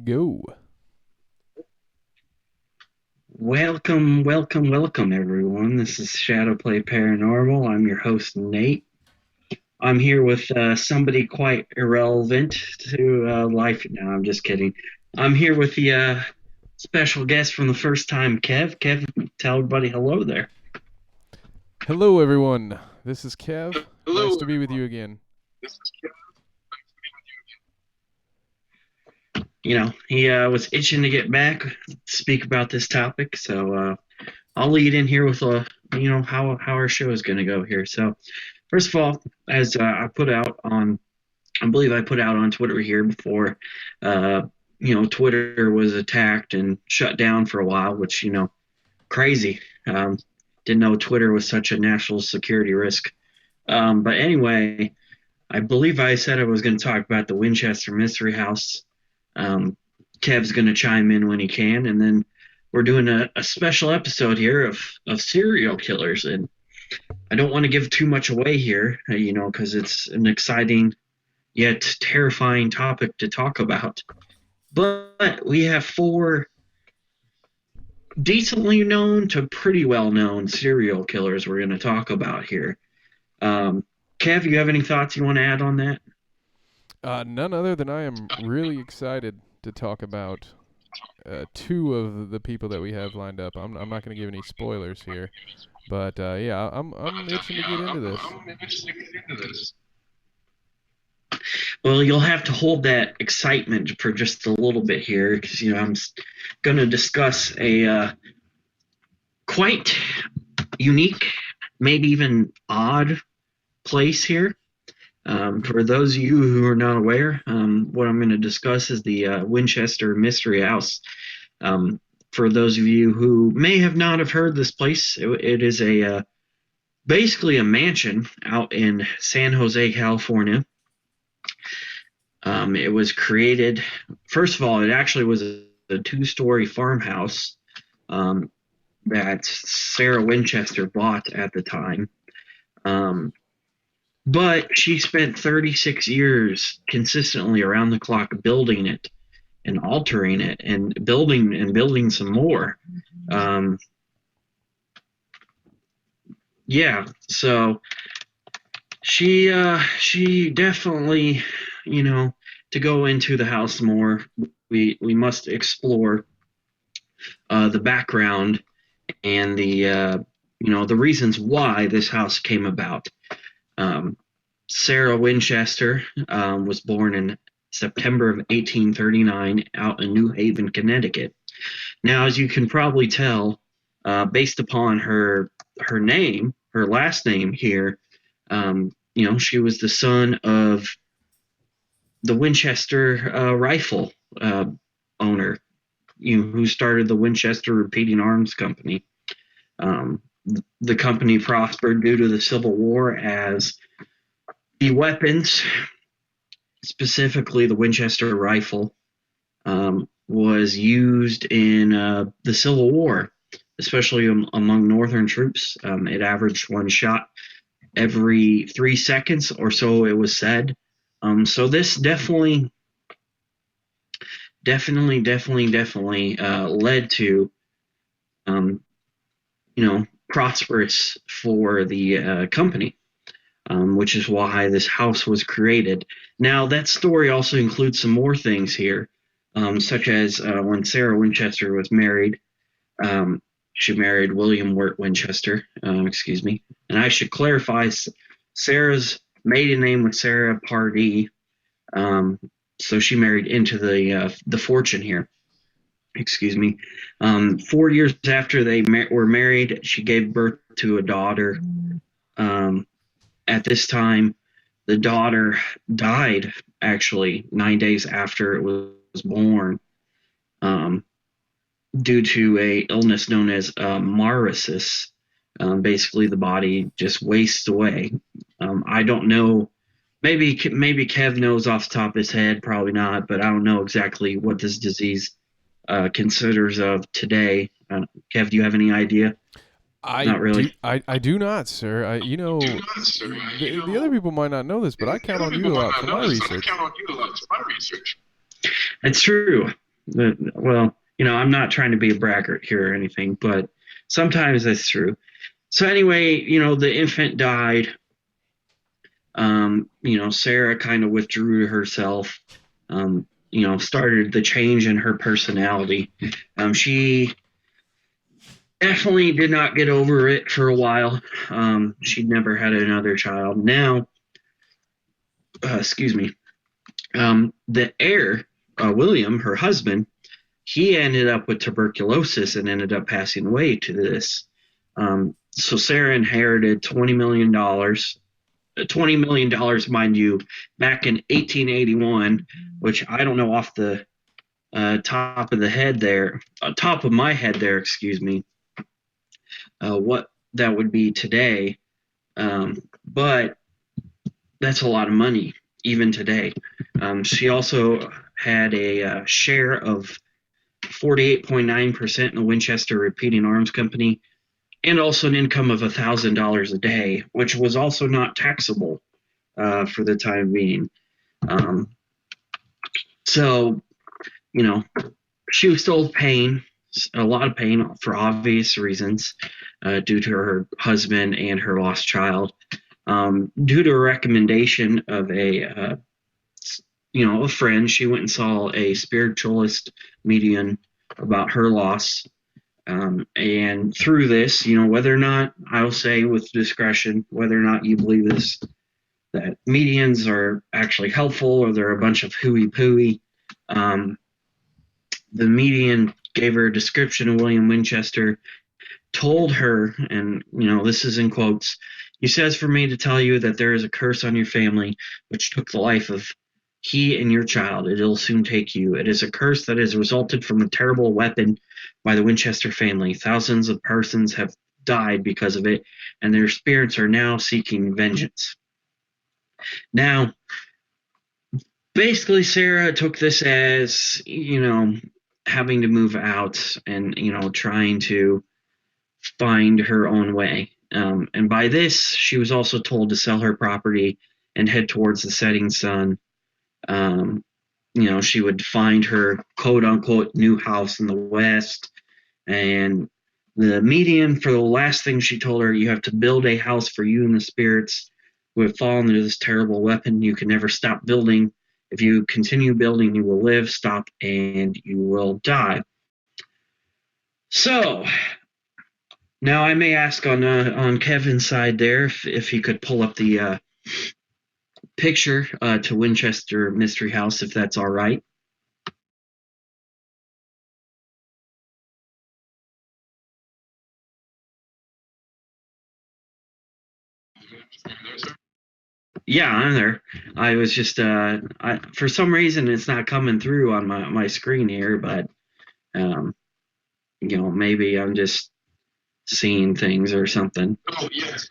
Go. Welcome, everyone. This is Shadowplay Paranormal. I'm your host, Nate. I'm here with somebody quite irrelevant to life. No, I'm just kidding. I'm here with the special guest from the first time, Kev. Kev, tell everybody hello there. Hello, everyone. This is Kev. Nice Hello, to be with everyone. you again. This is Kev. He was itching to get back, speak about this topic. So I'll lead in here with how our show is going to go here. So first of all, as I believe I put out on Twitter here before, uh, Twitter was attacked and shut down for a while, which, crazy. Didn't know Twitter was such a national security risk. But anyway, I believe I said I was going to talk about the Winchester Mystery House. Um, Kev's going to chime in when he can, and then we're doing a special episode here of serial killers. And I don't want to give too much away here, because it's an exciting yet terrifying topic to talk about. But we have four decently known to pretty well known serial killers we're going to talk about here. Um, Kev, you have any thoughts you want to add on that? None other than I am really excited to talk about two of the people that we have lined up. I'm not going to give any spoilers here, but yeah, I'm itching to get into this. I'm interested into this. Well, you'll have to hold that excitement for just a little bit here, because I'm going to discuss a quite unique, maybe even odd place here. For those of you who are not aware, what I'm going to discuss is the Winchester Mystery House. For those of you who may have not have heard this place, it is a basically a mansion out in San Jose, California. It was created, first of all, it actually was a two-story farmhouse um, that Sarah Winchester bought at the time. Um, but she spent 36 years consistently around the clock building it and altering it and building some more. Um, yeah, so she definitely, you know, to go into the house more, we must explore the background and the reasons why this house came about. Um, Sarah Winchester was born in September of 1839 out in New Haven, Connecticut. Now, as you can probably tell, based upon her name, her last name here, she was the son of the Winchester rifle uh, owner, who started the Winchester Repeating Arms Company. Um, the company prospered due to the Civil War as the weapons, specifically the Winchester rifle, was used in the Civil War, especially among Northern troops. It averaged one shot every 3 seconds or so, it was said. So this definitely led to, um, prosperous for the company, which is why this house was created. Now, that story also includes some more things here, such as when Sarah Winchester was married. Um, she married William Wirt Winchester, excuse me. And I should clarify, Sarah's maiden name was Sarah Pardee. Um, so she married into the fortune here. Excuse me. 4 years after they were married, she gave birth to a daughter. Um, at this time, the daughter died actually 9 days after it was born, um, due to a illness known as marisis. Basically, the body just wastes away. I don't know. Maybe Kev knows off the top of his head. Probably not, but I don't know exactly what this disease considers of today. Kev, do you have any idea? I Not really. do I do not, sir. The other people might not know this, but I count on you a lot for my research. It's true. Well, I'm not trying to be a braggart here or anything, but sometimes that's true. So anyway, the infant died. Sarah kind of withdrew herself. Started the change in her personality. She definitely did not get over it for a while. She'd never had another child. Now, excuse me, the heir, William, her husband, he ended up with tuberculosis and ended up passing away to this. So Sarah inherited $20 million. $20 million, mind you, back in 1881, which I don't know off the top of my head there, excuse me, what that would be today. But that's a lot of money even today. She also had a share of 48.9% in the Winchester Repeating Arms Company, and also an income of $1,000 a day, which was also not taxable for the time being. Um, so, you know, she was still pain, a lot of pain for obvious reasons, due to her husband and her lost child. Due to a recommendation of a friend, she went and saw a spiritualist medium about her loss. And through this, whether or not, I'll say with discretion, whether or not you believe this, that medians are actually helpful or they're a bunch of hooey pooey. Um, the median gave her a description of William Winchester, told her, and this is in quotes, he says for me to tell you that there is a curse on your family which took the life of he and your child. It'll soon take you. It is a curse that has resulted from a terrible weapon by the Winchester family. Thousands of persons have died because of it, and their spirits are now seeking vengeance. Now, basically, Sarah took this as, having to move out and, trying to find her own way. And by this, she was also told to sell her property and head towards the setting sun. Um, she would find her quote unquote new house in the West. And the medium, for the last thing she told her, you have to build a house for you and the spirits who have fallen into this terrible weapon. You can never stop building. If you continue building, you will live, stop, and you will die. So, now I may ask on Kevin's side there if he could pull up the picture to Winchester Mystery House, if that's all right. Yeah, I'm there. I was just for some reason it's not coming through on my screen here, but um, maybe I'm just seeing things or something. Oh yes.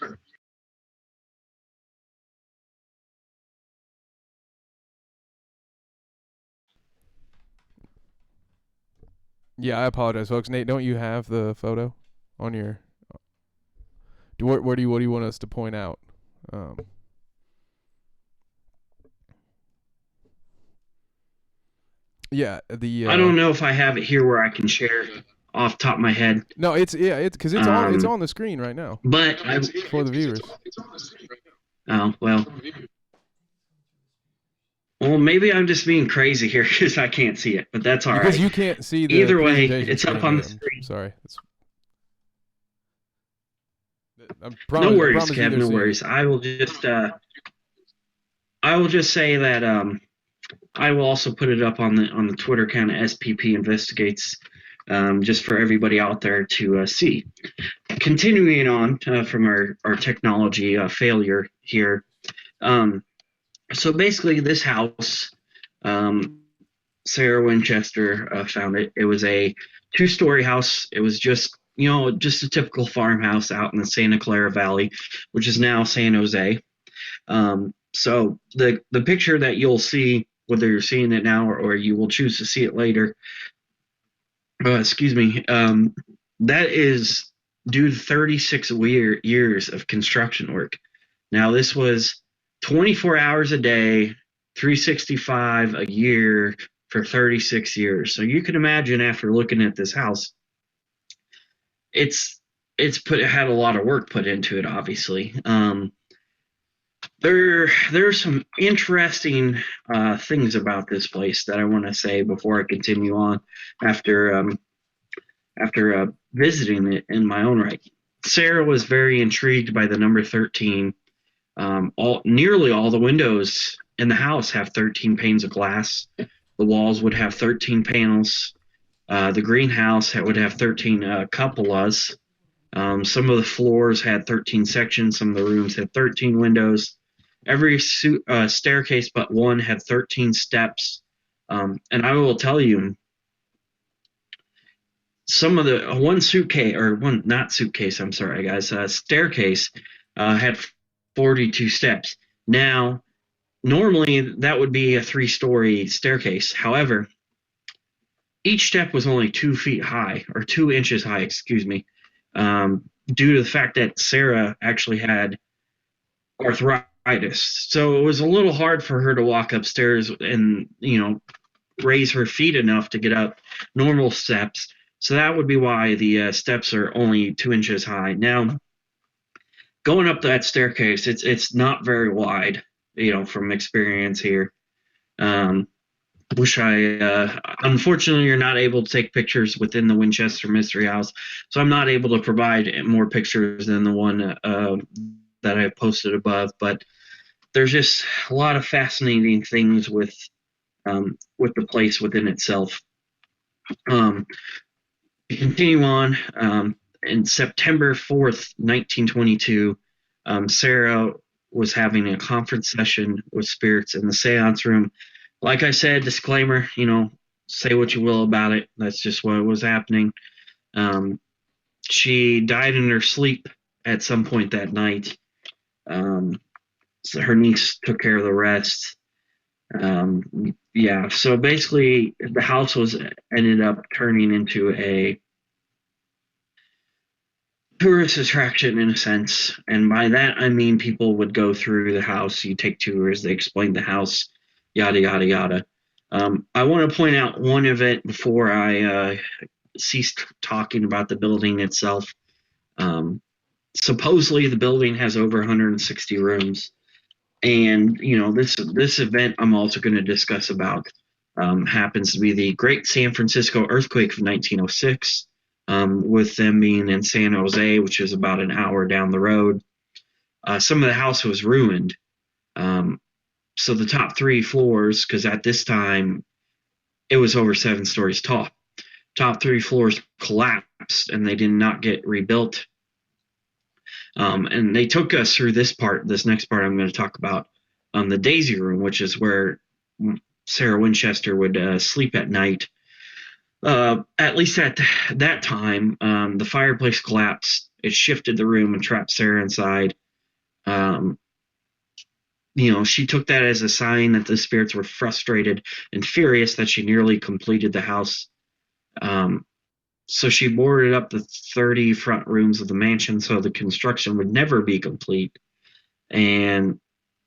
Yeah, I apologize, folks. Nate, don't you have the photo on your? Where do you what do you want us to point out? Um, yeah, the I don't know if I have it here where I can share off the top of my head. no, it's because it's on the screen right now But for the viewers. Oh well. Well, maybe I'm just being crazy here because I can't see it, but that's all Because right. you can't see the Either way, presentation it's up screen. on the I'm screen. sorry. No I worries, promise you Kev. they're No seeing it. worries. I will just say that I will also put it up on the Twitter account SPP Investigates, just for everybody out there to see. Continuing on from our technology failure here. So basically, this house, um, Sarah Winchester found it. It was a two-story house. It was just a typical farmhouse out in the Santa Clara Valley, which is now San Jose. So the picture that you'll see, whether you're seeing it now or you will choose to see it later, excuse me, that is due to 36 years of construction work. Now this was 24 hours a day, 365 a year, for 36 years. So you can imagine after looking at this house, it's it had a lot of work put into it, obviously. There's some interesting things about this place that I want to say before I continue on after visiting it in my own right. Sarah was very intrigued by the number 13. Nearly all the windows in the house have 13 panes of glass. The walls would have 13 panels. The greenhouse would have 13 cupolas. Some of the floors had 13 sections. Some of the rooms had 13 windows. Every staircase but one had 13 steps. And I will tell you, some of the one suitcase or one not suitcase. I'm sorry, guys. Staircase had 42 steps. Now, normally that would be a 3-story staircase. However, each step was only 2 feet high or 2 inches high, excuse me, due to the fact that Sarah actually had arthritis. So it was a little hard for her to walk upstairs and, raise her feet enough to get up normal steps. So that would be why the steps are only 2 inches high. Now, going up that staircase, it's not very wide, from experience here. Um, Wish unfortunately, you're not able to take pictures within the Winchester Mystery House, so I'm not able to provide more pictures than the one that I posted above. But there's just a lot of fascinating things with the place within itself. Um, to continue on, in September 4th, 1922, Sarah was having a conference session with spirits in the seance room. Like I said, disclaimer, say what you will about it. That's just what was happening. Um, she died in her sleep at some point that night. So her niece took care of the rest. Yeah, so basically, the house was ended up turning into a tourist attraction in a sense, and by that I mean people would go through the house. You take tours, they explain the house, yada yada yada. I want to point out one event before I cease talking about the building itself. Um, Supposedly, the building has over 160 rooms, and this event I'm also going to discuss about happens to be the Great San Francisco Earthquake of 1906, with them being in San Jose, which is about an hour down the road. Some of the house was ruined. Um, so the top 3 floors, because at this time it was over 7 stories tall, top 3 floors collapsed and they did not get rebuilt. And they took us through this next part I'm going to talk about, the Daisy Room, which is where Sarah Winchester would sleep at night. At least at that time, the fireplace collapsed. It shifted the room and trapped Sarah inside. Um, she took that as a sign that the spirits were frustrated and furious that she nearly completed the house. Um, so she boarded up the 30 front rooms of the mansion so the construction would never be complete. And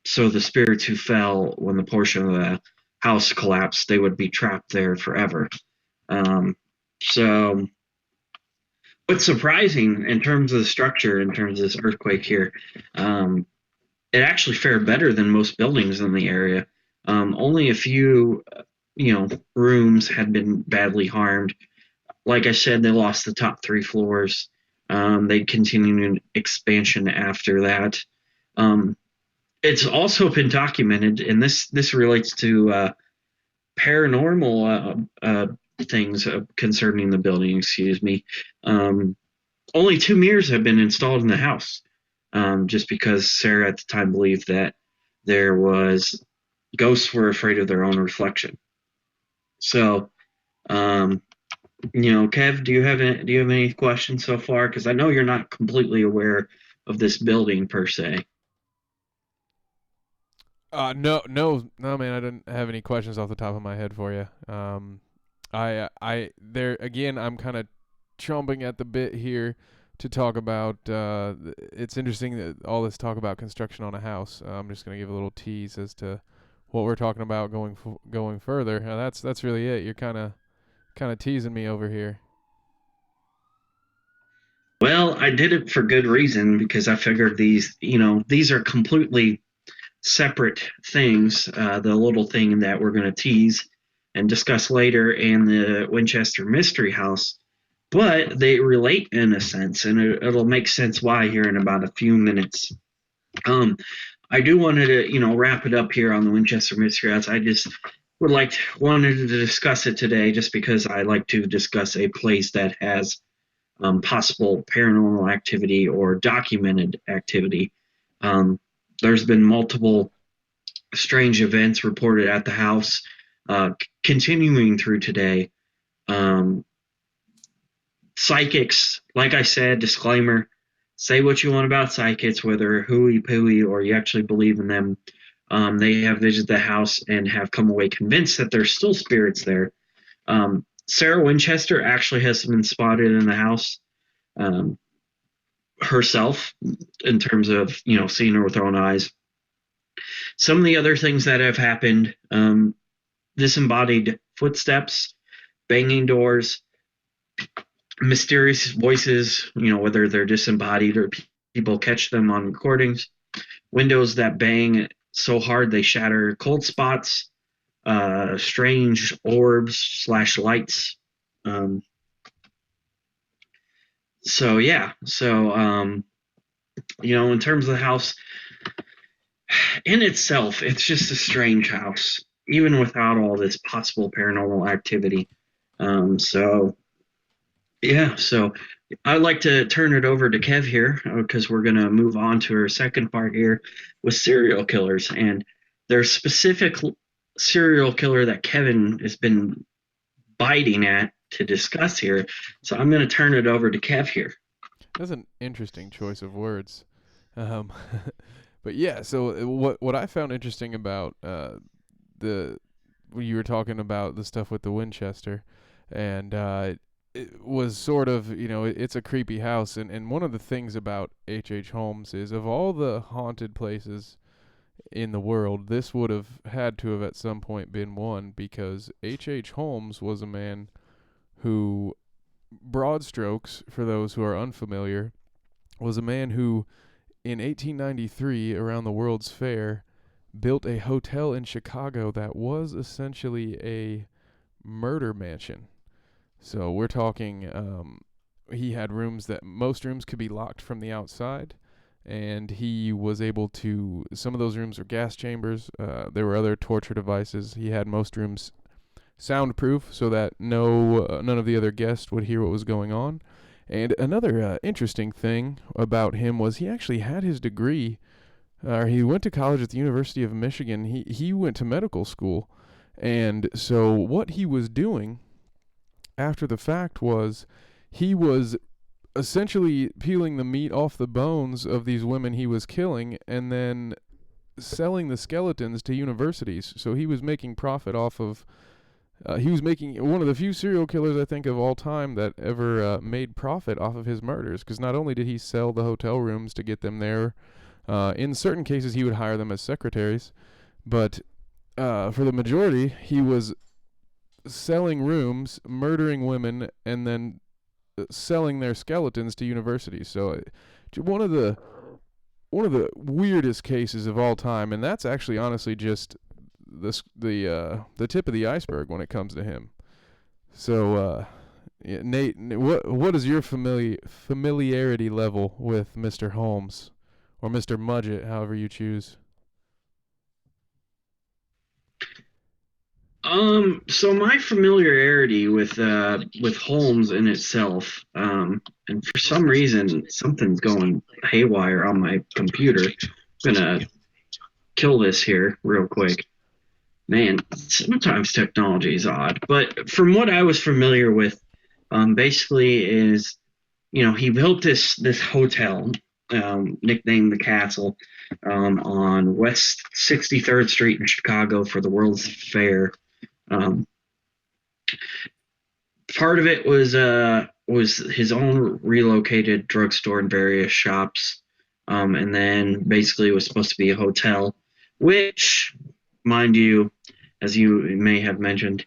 so the spirits who fell when the portion of the house collapsed, they would be trapped there forever. Um, so what's surprising in terms of the structure, in terms of this earthquake here, it actually fared better than most buildings in the area. Only a few, rooms had been badly harmed. Like I said, they lost the top 3 floors. They continued an expansion after that. Um, it's also been documented, and this relates to paranormal things concerning the building. Excuse me. Um, Only 2 mirrors have been installed in the house, just because Sarah at the time believed that there was ghosts were afraid of their own reflection. So, um, Kev, do you have any questions so far? Because I know you're not completely aware of this building per se. No, no, no, man. I didn't have any questions off the top of my head for you. There again. I'm kind of chomping at the bit here to talk about. It's interesting that all this talk about construction on a house. I'm just gonna give a little tease as to what we're talking about going further. That's really it. You're kind of teasing me over here. Well, I did it for good reason because I figured these are completely separate things. The little thing that we're going to tease and discuss later, and the Winchester Mystery House, but they relate in a sense, and it'll make sense why here in about a few minutes. Um, I do wanted to, wrap it up here on the Winchester Mystery House. I just wanted to discuss it today, just because I like to discuss a place that has possible paranormal activity or documented activity. Um, there's been multiple strange events reported at the house, continuing through today. Um, Psychics, like I said, disclaimer: say what you want about psychics, whether hooey pooey or you actually believe in them. They have visited the house and have come away convinced that there's still spirits there. Sarah Winchester actually has been spotted in the house. Um, Herself, in terms of seeing her with her own eyes. Some of the other things that have happened: disembodied footsteps, banging doors, mysterious voices, whether they're disembodied or people catch them on recordings, windows that bang so hard they shatter cold spots, strange orbs slash lights. Um, so yeah, so in terms of the house in itself, it's just a strange house, even without all this possible paranormal activity. So yeah, so I'd like to turn it over to Kev here, because we're going to move on to our second part here with serial killers. And there's specific serial killer that Kevin has been biting at to discuss here. So I'm going to turn it over to Kev here. That's an interesting choice of words. Um, but yeah, so what I found interesting about the when you were talking about the stuff with the Winchester, and it was sort of, it's a creepy house, and one of the things about H. Holmes is, of all the haunted places in the world, this would have had to have at some point been one, because H. Holmes was a man who, broad strokes for those who are unfamiliar, was a man who in 1893, around the World's Fair, built a hotel in Chicago that was essentially a murder mansion. So we're talking, he had rooms that most rooms could be locked from the outside, and he was able to. Some of those rooms were gas chambers. There were other torture devices. He had most rooms soundproof, so that none of the other guests would hear what was going on. And another interesting thing about him was he actually had his degree. He went to college at the University of Michigan. He went to medical school, and so what he was doing after the fact was he was essentially peeling the meat off the bones of these women he was killing, and then selling the skeletons to universities. So he was making profit off of. He was making one of the few serial killers, I think, of all time that ever made profit off of his murders. Because not only did he sell the hotel rooms to get them there, in certain cases he would hire them as secretaries, but for the majority he was selling rooms, murdering women, and then selling their skeletons to universities. So one of the weirdest cases of all time, and that's actually honestly just the tip of the iceberg when it comes to him. So yeah, Nate, what is your familiarity level with Mr. Holmes or Mr. Mudgett, however you choose? So my familiarity with Holmes in itself, and for some reason something's going haywire on my computer. I'm gonna kill this here real quick. Man, sometimes technology is odd. But from what I was familiar with, basically is, he built this hotel, nicknamed the Castle, on West 63rd Street in Chicago for the World's Fair. Um, Part of it was his own relocated drugstore and various shops, and then basically it was supposed to be a hotel, which mind you, as you may have mentioned,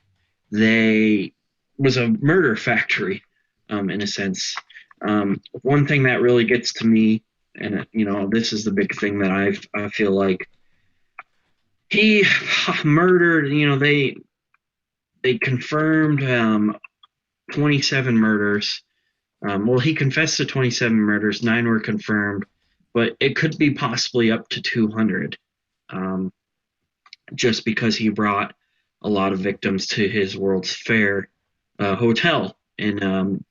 they was a murder factory, in a sense. One thing that really gets to me, and this is the big thing that I feel like he murdered. They confirmed 27 murders. Well, he confessed to 27 murders. 9 were confirmed, but it could be possibly up to 200. Um, just because he brought a lot of victims to his World's Fair hotel in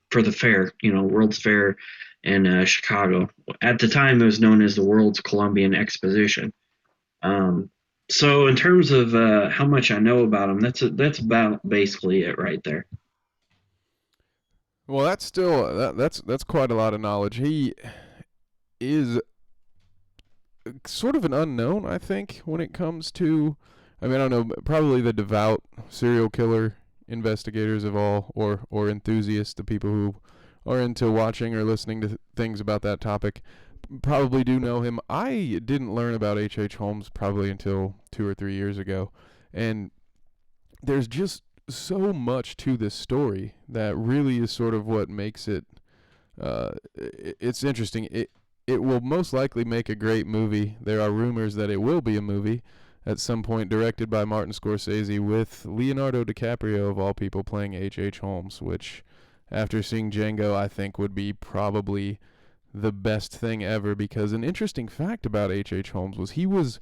for the fair, World's Fair in Chicago. At the time, it was known as the World's Columbian Exposition. Um, so, in terms of how much I know about him, that's about basically it right there. Well, that's still that's quite a lot of knowledge. He is sort of an unknown, I think, when it comes to. I mean, I don't know, probably the devout serial killer investigators of all, or enthusiasts, the people who are into watching or listening to things about that topic, probably do know him. I didn't learn about H. Holmes probably until 2 or 3 years ago, and there's just so much to this story that really is sort of what makes it. It's interesting. It will most likely make a great movie. There are rumors that it will be a movie at some point, directed by Martin Scorsese, with Leonardo DiCaprio of all people playing H. Holmes, which, after seeing Django, I think would be probably the best thing ever. Because an interesting fact about H. Holmes was he was,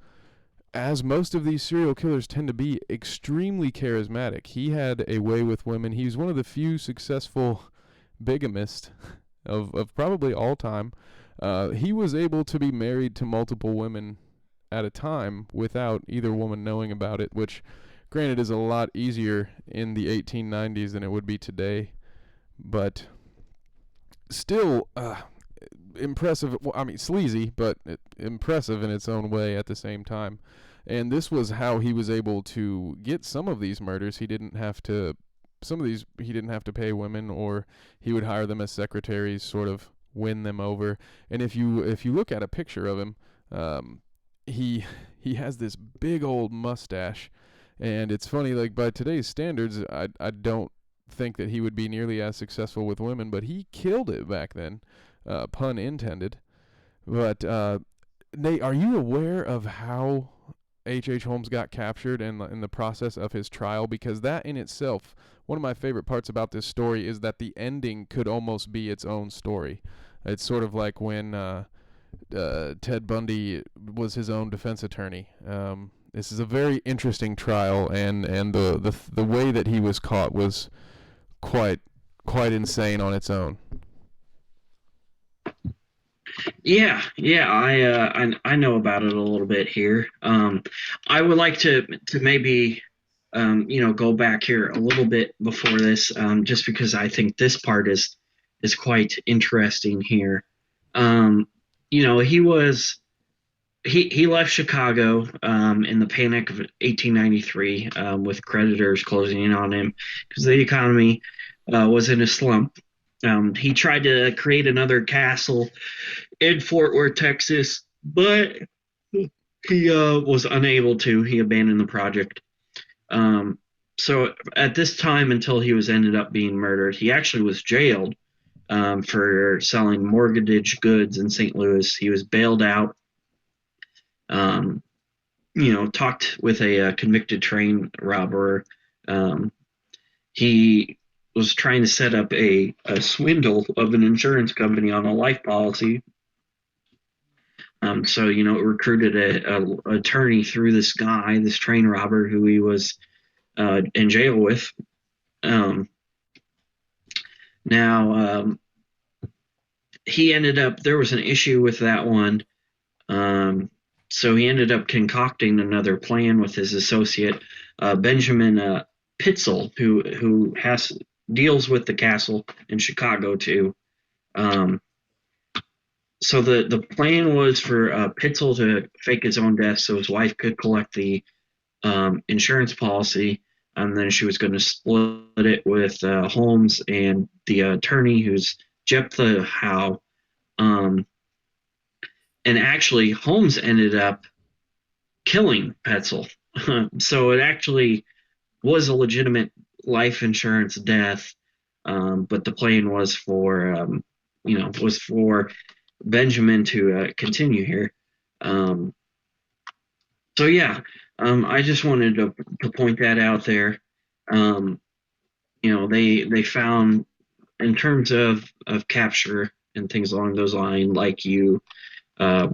as most of these serial killers tend to be, extremely charismatic. He had a way with women. He was one of the few successful bigamists of probably all time. He was able to be married to multiple women at a time without either woman knowing about it, which, granted, is a lot easier in the 1890s than it would be today. But still, impressive. Well, I mean, sleazy, but impressive in its own way at the same time. And this was how he was able to get some of these murders. He didn't have to. Some of these he didn't have to pay women, or he would hire them as secretaries, sort of win them over. And if you look at a picture of him, um, he he has this big old mustache, and it's funny. Like, by today's standards, I don't think that he would be nearly as successful with women, but he killed it back then, pun intended. But Nate, are you aware of how H. Holmes got captured and in the process of his trial? Because that in itself, one of my favorite parts about this story is that the ending could almost be its own story. It's sort of like when Ted Bundy was his own defense attorney. This is a very interesting trial, and the way that he was caught was quite quite insane on its own. Yeah, I know about it a little bit here. I would like to maybe go back here a little bit before this, just because I think this part is quite interesting here. Um, he left Chicago in the panic of 1893, with creditors closing in on him because the economy was in a slump. He tried to create another castle in Fort Worth, Texas, but he was unable to. He abandoned the project. Um, so at this time, until he was ended up being murdered, he actually was jailed for selling mortgage goods in St. Louis. He was bailed out. Um, talked with a convicted train robber. Um, he was trying to set up a swindle of an insurance company on a life policy. So recruited a attorney through this guy, this train robber who he was in jail with. Um, now he ended up there was an issue with that one. Um, so he ended up concocting another plan with his associate Benjamin Pitzel, who has deals with the castle in Chicago too. Um, so the plan was for Pitzel to fake his own death so his wife could collect the insurance policy, and then she was going to split it with Holmes and the attorney, who's Jephthah Howe. Um, and actually, Holmes ended up killing Petzel. So it actually was a legitimate life insurance death, but the plan was for was for Benjamin to continue here. Um, so yeah, I just wanted to point that out there. Um, they found in terms of capture and things along those lines, like you uh,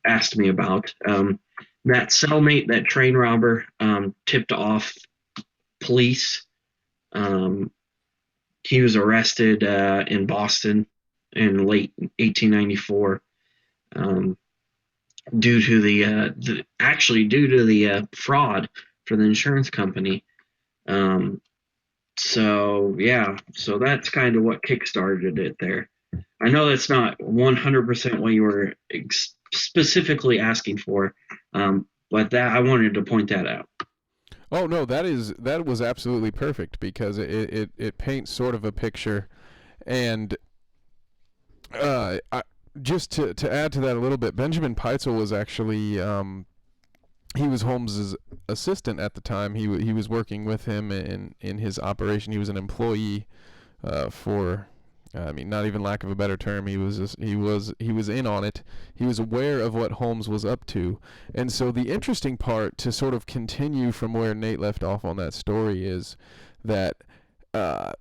asked me about. That cellmate, that train robber, tipped off police. Um, he was arrested in Boston in late 1894 um, due to due to the fraud for the insurance company. Um, so yeah, so that's kind of what kickstarted it there. I know that's not 100% what you were specifically asking for, but that I wanted to point that out. Oh no, that was absolutely perfect because it paints sort of a picture, and just to add to that a little bit, Benjamin Peitzel was actually he was Holmes's assistant at the time. He was working with him in his operation. He was an employee for. I mean, not even lack of a better term. He was in on it. He was aware of what Holmes was up to, and so the interesting part to sort of continue from where Nate left off on that story is that uh,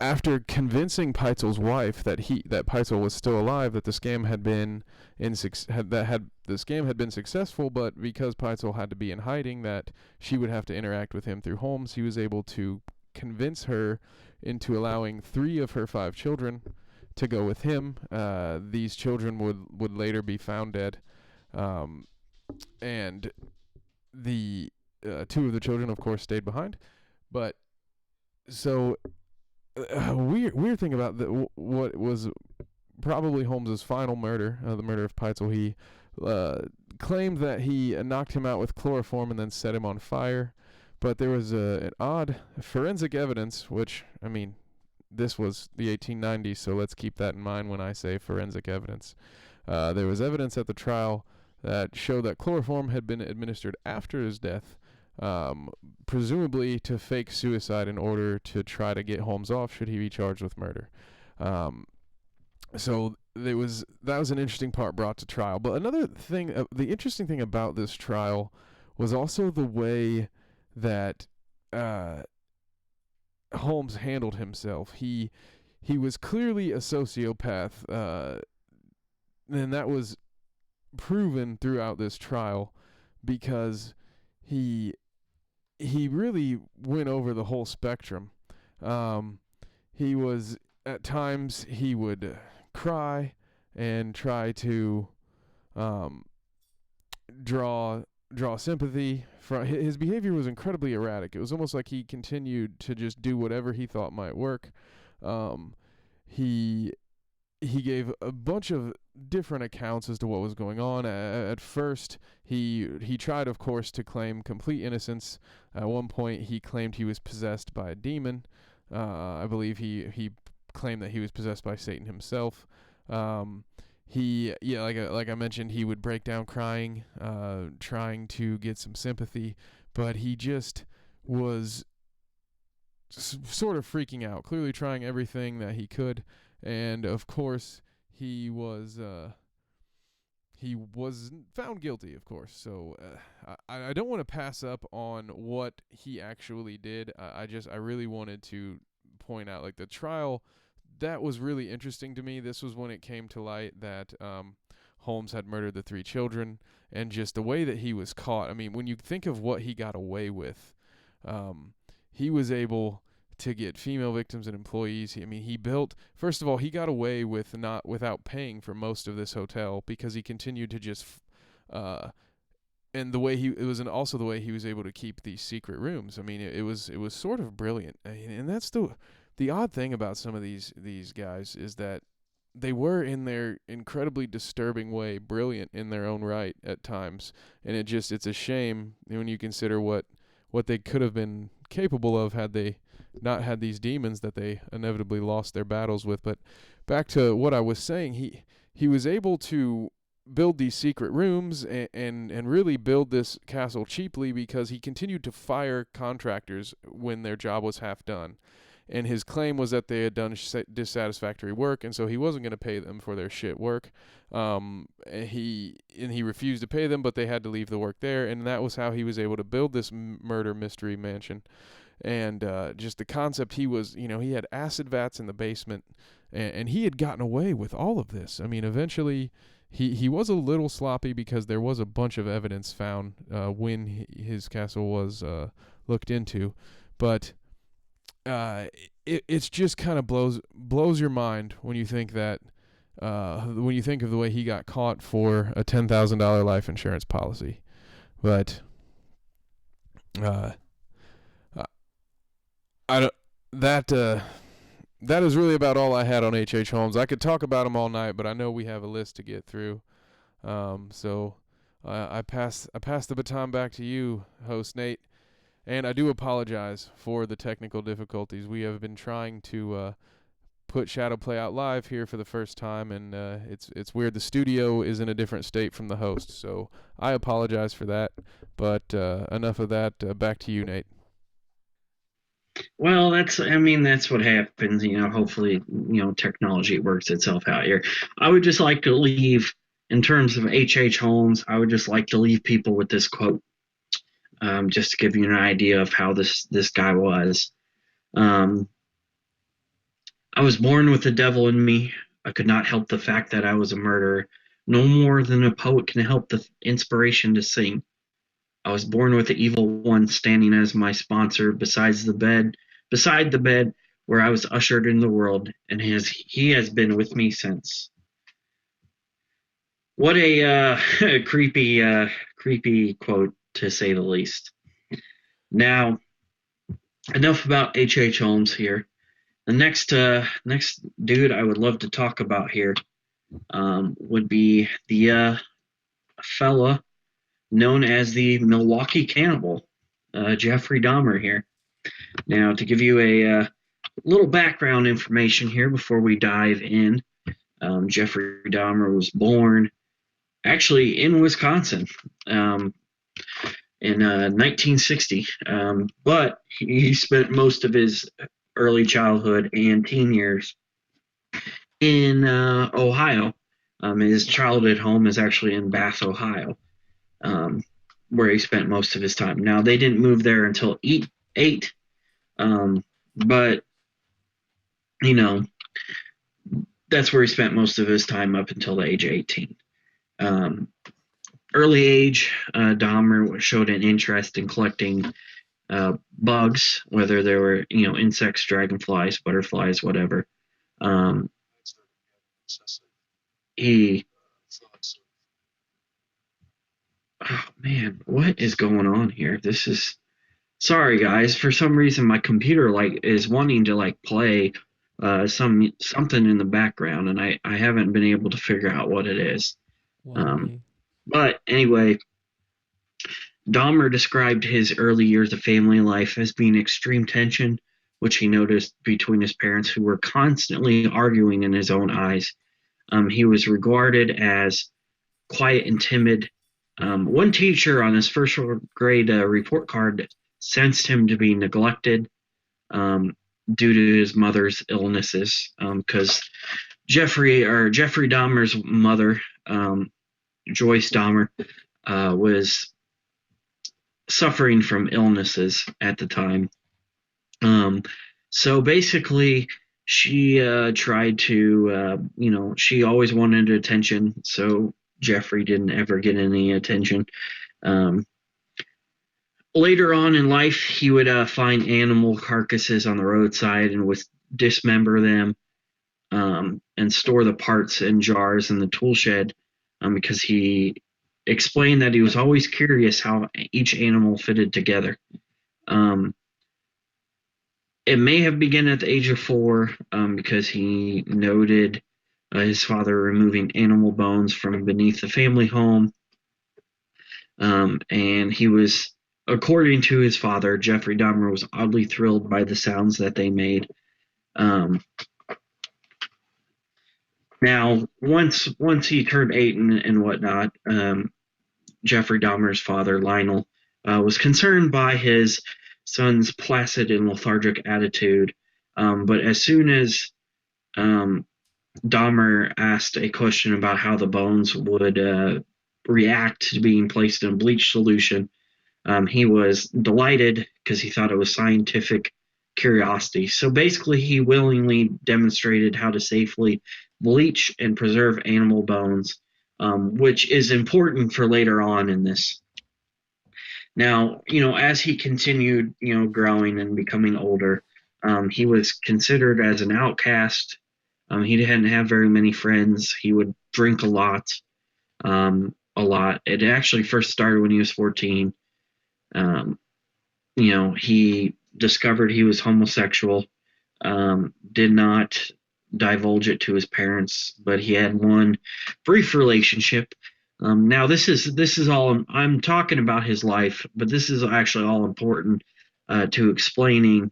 after convincing Peitzel's wife that Peitzel was still alive, that the scam had been the scam had been successful, but because Peitzel had to be in hiding, that she would have to interact with him through Holmes, he was able to convince her into allowing 3 of her 5 children to go with him. These children would later be found dead, um, and the 2 of the children, of course, stayed behind. But so weird thing about what was probably Holmes's final murder, the murder of Peitzel. He uh, claimed that he knocked him out with chloroform and then set him on fire. But there was an odd forensic evidence, which, I mean, this was the 1890s, so let's keep that in mind when I say forensic evidence. There was evidence at the trial that showed that chloroform had been administered after his death, um, presumably to fake suicide in order to try to get Holmes off should he be charged with murder. Um, so that was an interesting part brought to trial. But another thing, the interesting thing about this trial was also the way that uh, Holmes handled himself. He was clearly a sociopath, and that was proven throughout this trial because he he really went over the whole spectrum. Um, he was at times he would cry and try to um, draw sympathy. From his behavior was incredibly erratic. It was almost like he continued to just do whatever he thought might work. Um, he he gave a bunch of different accounts as to what was going on. At first, he tried, of course, to claim complete innocence. At one point, he claimed he was possessed by a demon. I believe he claimed that he was possessed by Satan himself. Like I mentioned, he would break down crying, trying to get some sympathy, but he just was sort of freaking out, clearly trying everything that he could, and of course he was found guilty, of course. So I don't want to pass up on what he actually did. I really wanted to point out, like, the trial that was really interesting to me. This was when it came to light that Holmes had murdered the 3 children, and just the way that he was caught. I mean, when you think of what he got away with, he was able to get female victims and employees. He built. First of all, he got away with not without paying for most of this hotel because he continued to just. And the way also the way he was able to keep these secret rooms. I mean, it was sort of brilliant, and that's the odd thing about some of these guys is that they were, in their incredibly disturbing way, brilliant in their own right at times, and it's a shame when you consider what they could have been capable of had they not had these demons that they inevitably lost their battles with. But back to what I was saying, he was able to build these secret rooms and really build this castle cheaply because he continued to fire contractors when their job was half done. And his claim was that they had done dissatisfactory work, and so he wasn't going to pay them for their shit work. He refused to pay them, but they had to leave the work there, and that was how he was able to build this murder mystery mansion. And just the concept, he had acid vats in the basement, and he had gotten away with all of this. I mean, eventually he was a little sloppy because there was a bunch of evidence found when his castle was looked into, but it's just kind of blows your mind when you think that when you think of the way he got caught for a $10,000 life insurance policy. But I don't that is really about all I had on H.H. Holmes. I could talk about him all night, but I know we have a list to get through. So I pass the baton back to you, host Nate. And I do apologize for the technical difficulties. We have been trying to put Shadow Play out live here for the first time, and it's weird. The studio is in a different state from the host, so I apologize for that. But enough of that. Back to you, Nate. Well, that's what happens. Hopefully, technology works itself out here. I would just like to leave, in terms of H.H. Holmes, I would just like to leave people with this quote, just to give you an idea of how this guy was. Um, I was born with the devil in me. I could not help the fact that I was a murderer, no more than a poet can help the inspiration to sing. I was born with the evil one standing as my sponsor beside the bed where I was ushered in the world, and he has been with me since. What a creepy quote, to say the least. Now, enough about H.H. Holmes here. The next dude I would love to talk about here would be the fella known as the Milwaukee Cannibal, Jeffrey Dahmer here. Now, to give you a little background information here before we dive in, Jeffrey Dahmer was born actually in Wisconsin in 1960, but he spent most of his early childhood and teen years in Ohio. His childhood home is actually in Bath, Ohio, um, where he spent most of his time. Now, they didn't move there until eight, but you know that's where he spent most of his time up until the age of 18. Um, Early age, Dahmer showed an interest in collecting bugs, whether they were insects, dragonflies, butterflies, whatever. Um, he Oh man, what is going on here? This is Sorry guys. For some reason, my computer is wanting to play something in the background, and I haven't been able to figure out what it is. Why Um, me? but anyway, Dahmer described his early years of family life as being extreme tension, which he noticed between his parents, who were constantly arguing in his own eyes. He was regarded as quiet and timid. One teacher on his first grade report card sensed him to be neglected um, due to his mother's illnesses. Because Jeffrey Dahmer's mother, Joyce Dahmer, was suffering from illnesses at the time. So basically, she tried to, she always wanted attention. So Jeffrey didn't ever get any attention. Um, Later on in life, he would find animal carcasses on the roadside and would dismember them, and store the parts in jars in the tool shed, because he explained that he was always curious how each animal fitted together. Um, it may have begun at the age of 4, because he noted his father removing animal bones from beneath the family home. And he was, according to his father, Jeffrey Dahmer was oddly thrilled by the sounds that they made. Um, Now, once he turned 8 and whatnot, Jeffrey Dahmer's father, Lionel, was concerned by his son's placid and lethargic attitude. But as soon as um, Dahmer asked a question about how the bones would react to being placed in a bleach solution, he was delighted because he thought it was scientific curiosity. So basically, he willingly demonstrated how to safely bleach and preserve animal bones, which is important for later on in this. Now, as he continued, growing and becoming older, he was considered as an outcast. He didn't have very many friends. He would drink a lot, a lot. It actually first started when he was 14. Um, he discovered he was homosexual, did not divulge it to his parents, but he had one brief relationship. Now this is all I'm talking about his life, but this is actually all important to explaining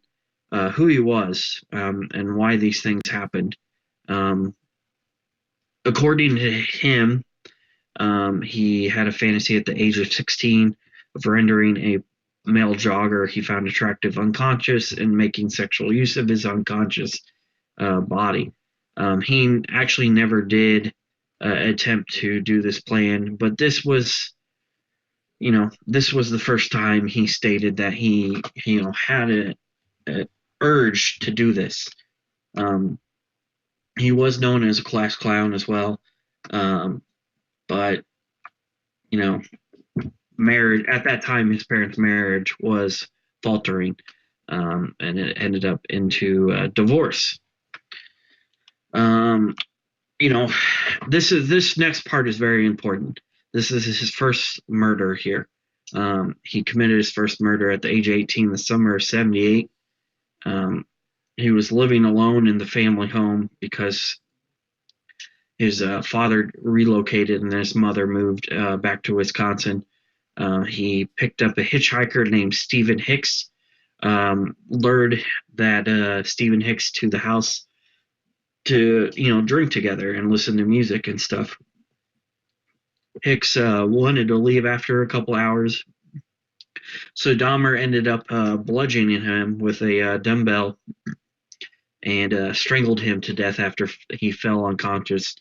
who he was and why these things happened. Um, According to him, he had a fantasy at the age of 16 of rendering a male jogger he found attractive unconscious and making sexual use of his unconscious body. He actually never did attempt to do this plan, but this was the first time he stated that he, had a urge to do this. Um, he was known as a class clown as well, um, but you know, marriage at that time, his parents' marriage was faltering, and it ended up into divorce. Um, you know, this next part is very important. This is his first murder here. He committed his first murder at the age of 18, the summer of '78. Um, he was living alone in the family home because his father relocated and his mother moved back to Wisconsin. He picked up a hitchhiker named Stephen Hicks, lured that Stephen Hicks to the house to drink together and listen to music and stuff. Hicks wanted to leave after a couple hours, so Dahmer ended up bludgeoning him with a dumbbell and strangled him to death after he fell unconscious.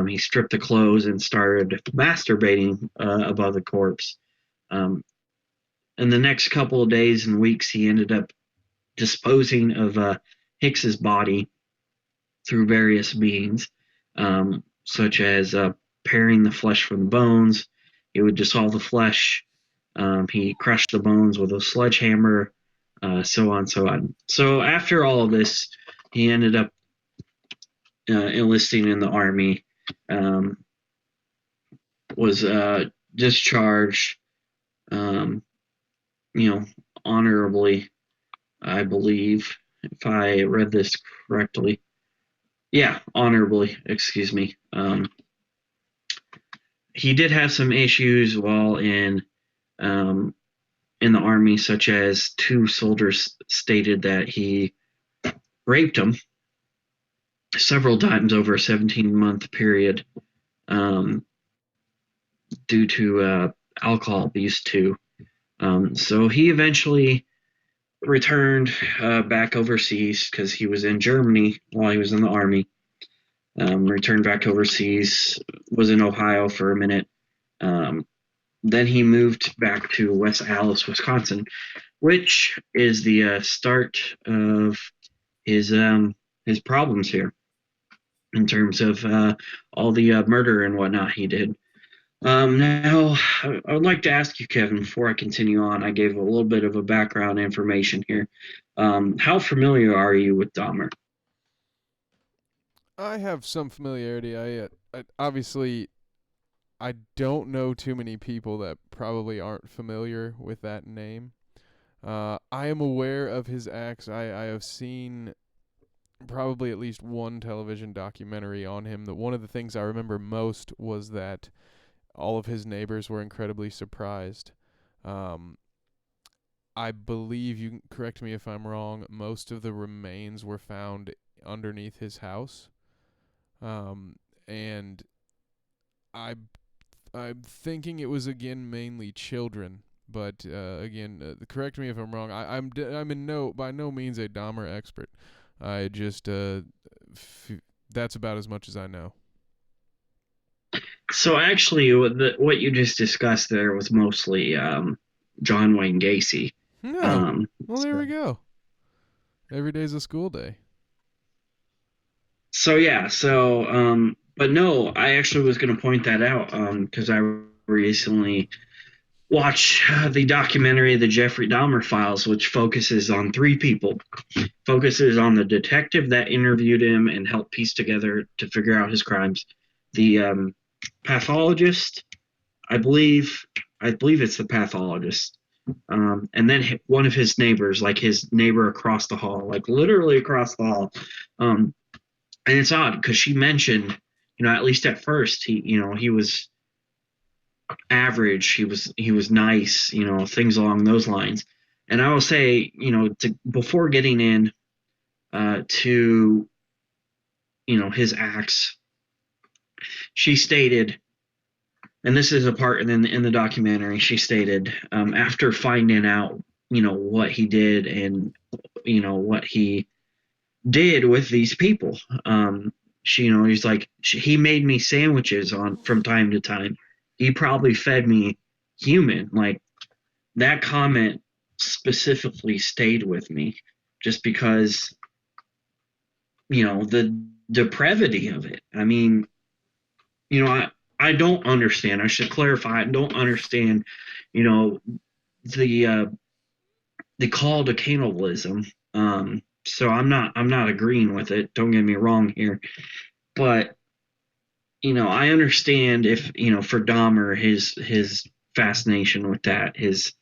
He stripped the clothes and started masturbating above the corpse. Um, in the next couple of days and weeks, he ended up disposing of Hicks's body through various means, such as paring the flesh from the bones. He would dissolve the flesh. He crushed the bones with a sledgehammer, so on, so on. So after all of this, he ended up enlisting in the army, um, was discharged, um, you know, honorably, I believe, if I read this correctly. Yeah, honorably, excuse me. He did have some issues while um, in the army, such as two soldiers stated that he raped them several times over a 17-month period, um, due to alcohol abuse too. So he eventually returned back overseas because he was in Germany while he was in the army. Returned back overseas, was in Ohio for a minute. Um, then he moved back to West Allis, Wisconsin, which is the start of his um, his problems here in terms of all the murder and whatnot he did. Now, I would like to ask you, Kevin, before I continue on, I gave a little bit of a background information here. How familiar are you with Dahmer? I have some familiarity. I obviously I don't know too many people that probably aren't familiar with that name. I am aware of his acts. I have seen probably at least one television documentary on him. That one of the things I remember most was that all of his neighbors were incredibly surprised. Um, I believe, you can correct me if I'm wrong, most of the remains were found underneath his house. and I I'm thinking it was again mainly children. But again, correct me if I'm wrong. I'm in no by no means a Dahmer expert. I just that's about as much as I know. So actually, what you just discussed there was mostly John Wayne Gacy. No. Um, Well, there we go. Every day's a school day. so yeah, but no, I actually was going to point that out because I recently watched the documentary The Jeffrey Dahmer Files, which focuses on three people. Focuses on the detective that interviewed him and helped piece together to figure out his crimes, the pathologist, I believe, I believe it's the pathologist, and then one of his neighbors, like his neighbor across the hall, like literally across the hall. Um, and it's odd because she mentioned, at least at first, he was average, he was nice, things along those lines. And I will say, before getting in to his acts, she stated, and this is a part in the documentary, she stated, after finding out, what he did and, what he did with these people, he's like, he made me sandwiches on from time to time. He probably fed me human. Like that comment specifically stayed with me just because, the depravity of it. I mean, I don't understand. I should clarify. I don't understand, you know, the the call to cannibalism. So I'm not agreeing with it. Don't get me wrong here, but I understand if for Dahmer his fascination with that, his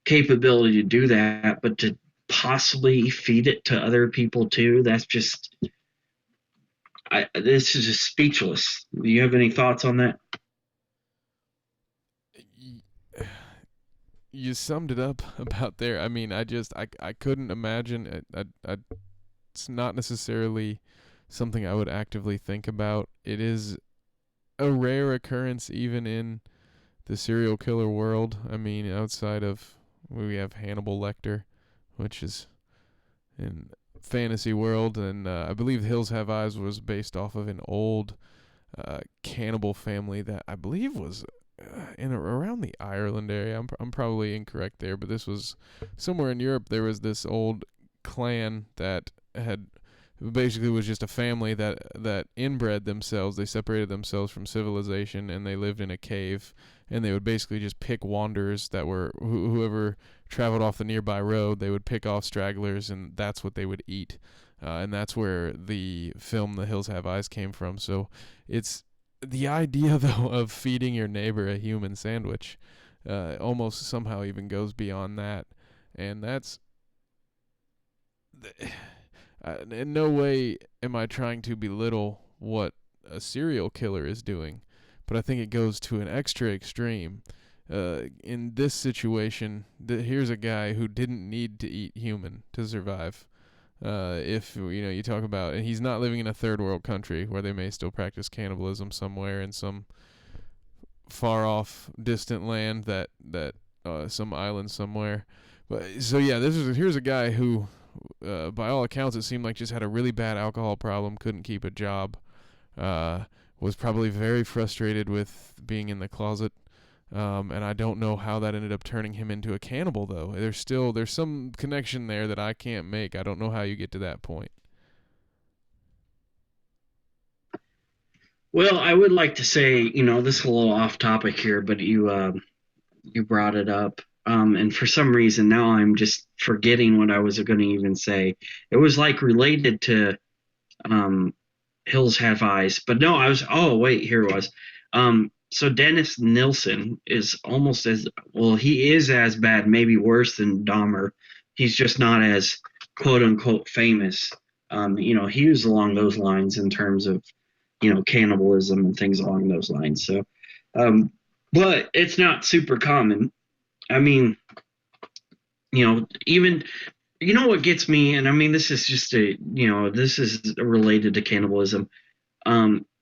capability to do that, but to possibly feed it to other people too, that's just this is just speechless. Do you have any thoughts on that? You summed it up about there. I mean, I couldn't imagine it's not necessarily something I would actively think about. It is a rare occurrence even in the serial killer world. I mean, outside of we have Hannibal Lecter, which is in fantasy world, and I believe Hills Have Eyes was based off of an old cannibal family that I believe was in around the Ireland area. I'm probably incorrect there, but this was somewhere in Europe. There was this old clan that had basically was just a family that inbred themselves. They separated themselves from civilization and they lived in a cave. And they would basically just pick wanderers that were whoever traveled off the nearby road. They would pick off stragglers, and that's what they would eat. And that's where the film The Hills Have Eyes came from. So it's the idea though of feeding your neighbor a human sandwich almost somehow even goes beyond that, and that's in no way am I trying to belittle what a serial killer is doing, but I think it goes to an extra extreme. In this situation, here's a guy who didn't need to eat human to survive. If you talk about, and he's not living in a third world country where they may still practice cannibalism somewhere in some far off distant land that some island somewhere. But so yeah, here's a guy who, by all accounts, it seemed like just had a really bad alcohol problem, couldn't keep a job, uh, was probably very frustrated with being in the closet. And I don't know how that ended up turning him into a cannibal, though. There's some connection there that I can't make. I don't know how you get to that point. Well, I would like to say, this is a little off topic here, but you brought it up. And for some reason now I'm just forgetting what I was going to even say. It was like related to um, Hills Have Eyes, but no, oh wait, here it was. So Dennis Nilsson is almost as well. He is as bad, maybe worse than Dahmer. He's just not as quote unquote famous. He was along those lines in terms of cannibalism and things along those lines. So, um, but it's not super common. I mean, even what gets me, and I mean, this is just this is related to cannibalism.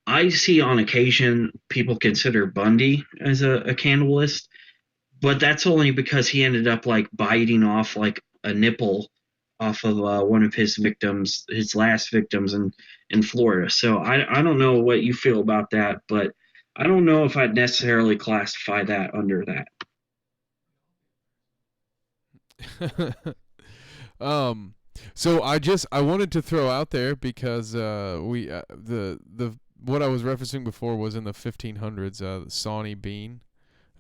I see on occasion people consider Bundy as a cannibalist, but that's only because he ended up like biting off like a nipple off of one of his victims, his last victims in Florida. So I don't know what you feel about that, but I don't know if I'd necessarily classify that under that. um, so I wanted to throw out there because we the what I was referencing before was in the 1500s. Sawney Bean,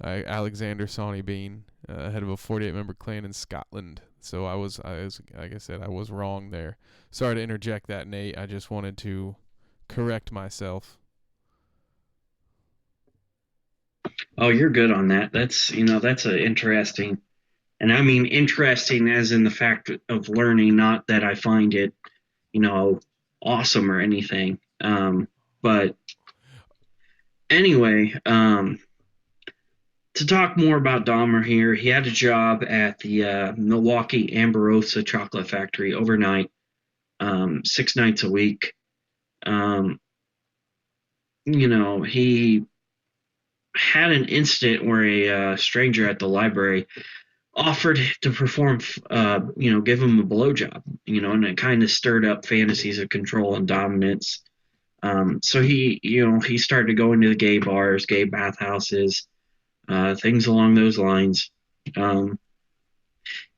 Alexander Sawney Bean, head of a 48-member clan in Scotland. So I was like I said, I was wrong there. Sorry to interject that, Nate. I just wanted to correct myself. Oh, you're good on that. That's that's a interesting, and I mean interesting as in the fact of learning, not that I find it you know awesome or anything. But anyway, to talk more about Dahmer here, he had a job at the Milwaukee Amberosa Chocolate Factory overnight, 6 nights a week. Um, he had an incident where a stranger at the library offered to perform, give him a blowjob, and it kind of stirred up fantasies of control and dominance. So he started to go into the gay bars, gay bathhouses, things along those lines. Um,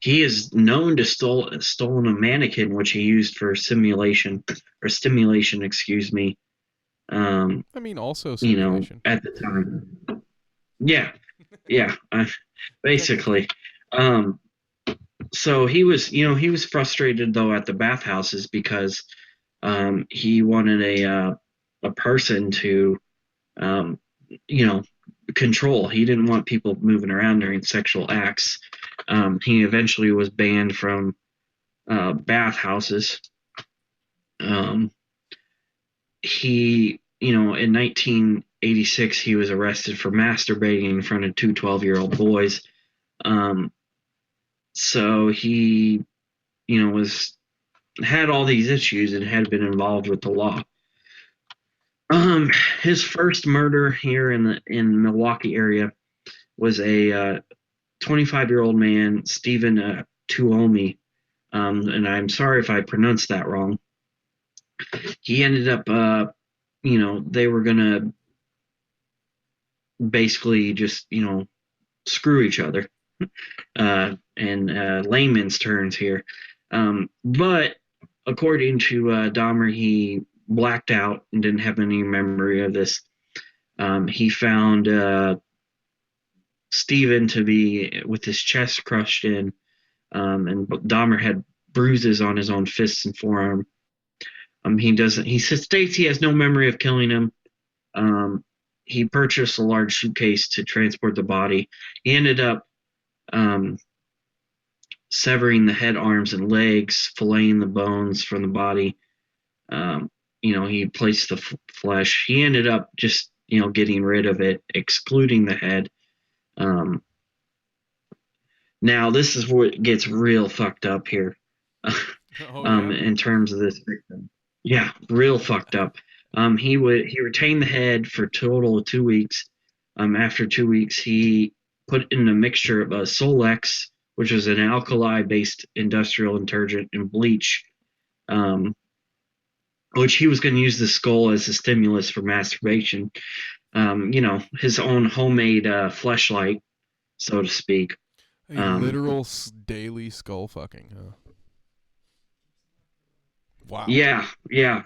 He is known to stolen a mannequin which he used for simulation or stimulation, excuse me. I mean, also simulation, At the time. Yeah, yeah, technically. basically. Um, so he was frustrated though at the bathhouses because he wanted a person to um, you know control. He didn't want people moving around during sexual acts. He eventually was banned from bathhouses. Um, in 1986, he was arrested for masturbating in front of two 12-year-old boys. Um, so he, was had all these issues and had been involved with the law. Um, his first murder here in Milwaukee area was a 25-year-old man, Stephen Tuomi. And I'm sorry if I pronounced that wrong. He ended up, they were gonna basically just, screw each other. And layman's terms here. But according to Dahmer, he blacked out and didn't have any memory of this. He found Steven to be with his chest crushed in, and Dahmer had bruises on his own fists and forearm. He doesn't. He states he has no memory of killing him. Um, he purchased a large suitcase to transport the body. He ended up um, severing the head, arms, and legs, filleting the bones from the body. Um, he placed the flesh. He ended up just, getting rid of it, excluding the head. Um, Now, this is where it gets real fucked up here. Oh yeah. In terms of this victim. Yeah, real fucked up. He retained the head for a total of 2 weeks. After 2 weeks, he put in a mixture of Solex, which is an alkali-based industrial detergent, and bleach, um, which he was going to use the skull as a stimulus for masturbation. His own homemade fleshlight, so to speak. A Um, literal daily skull fucking. Huh? Wow. yeah, yeah.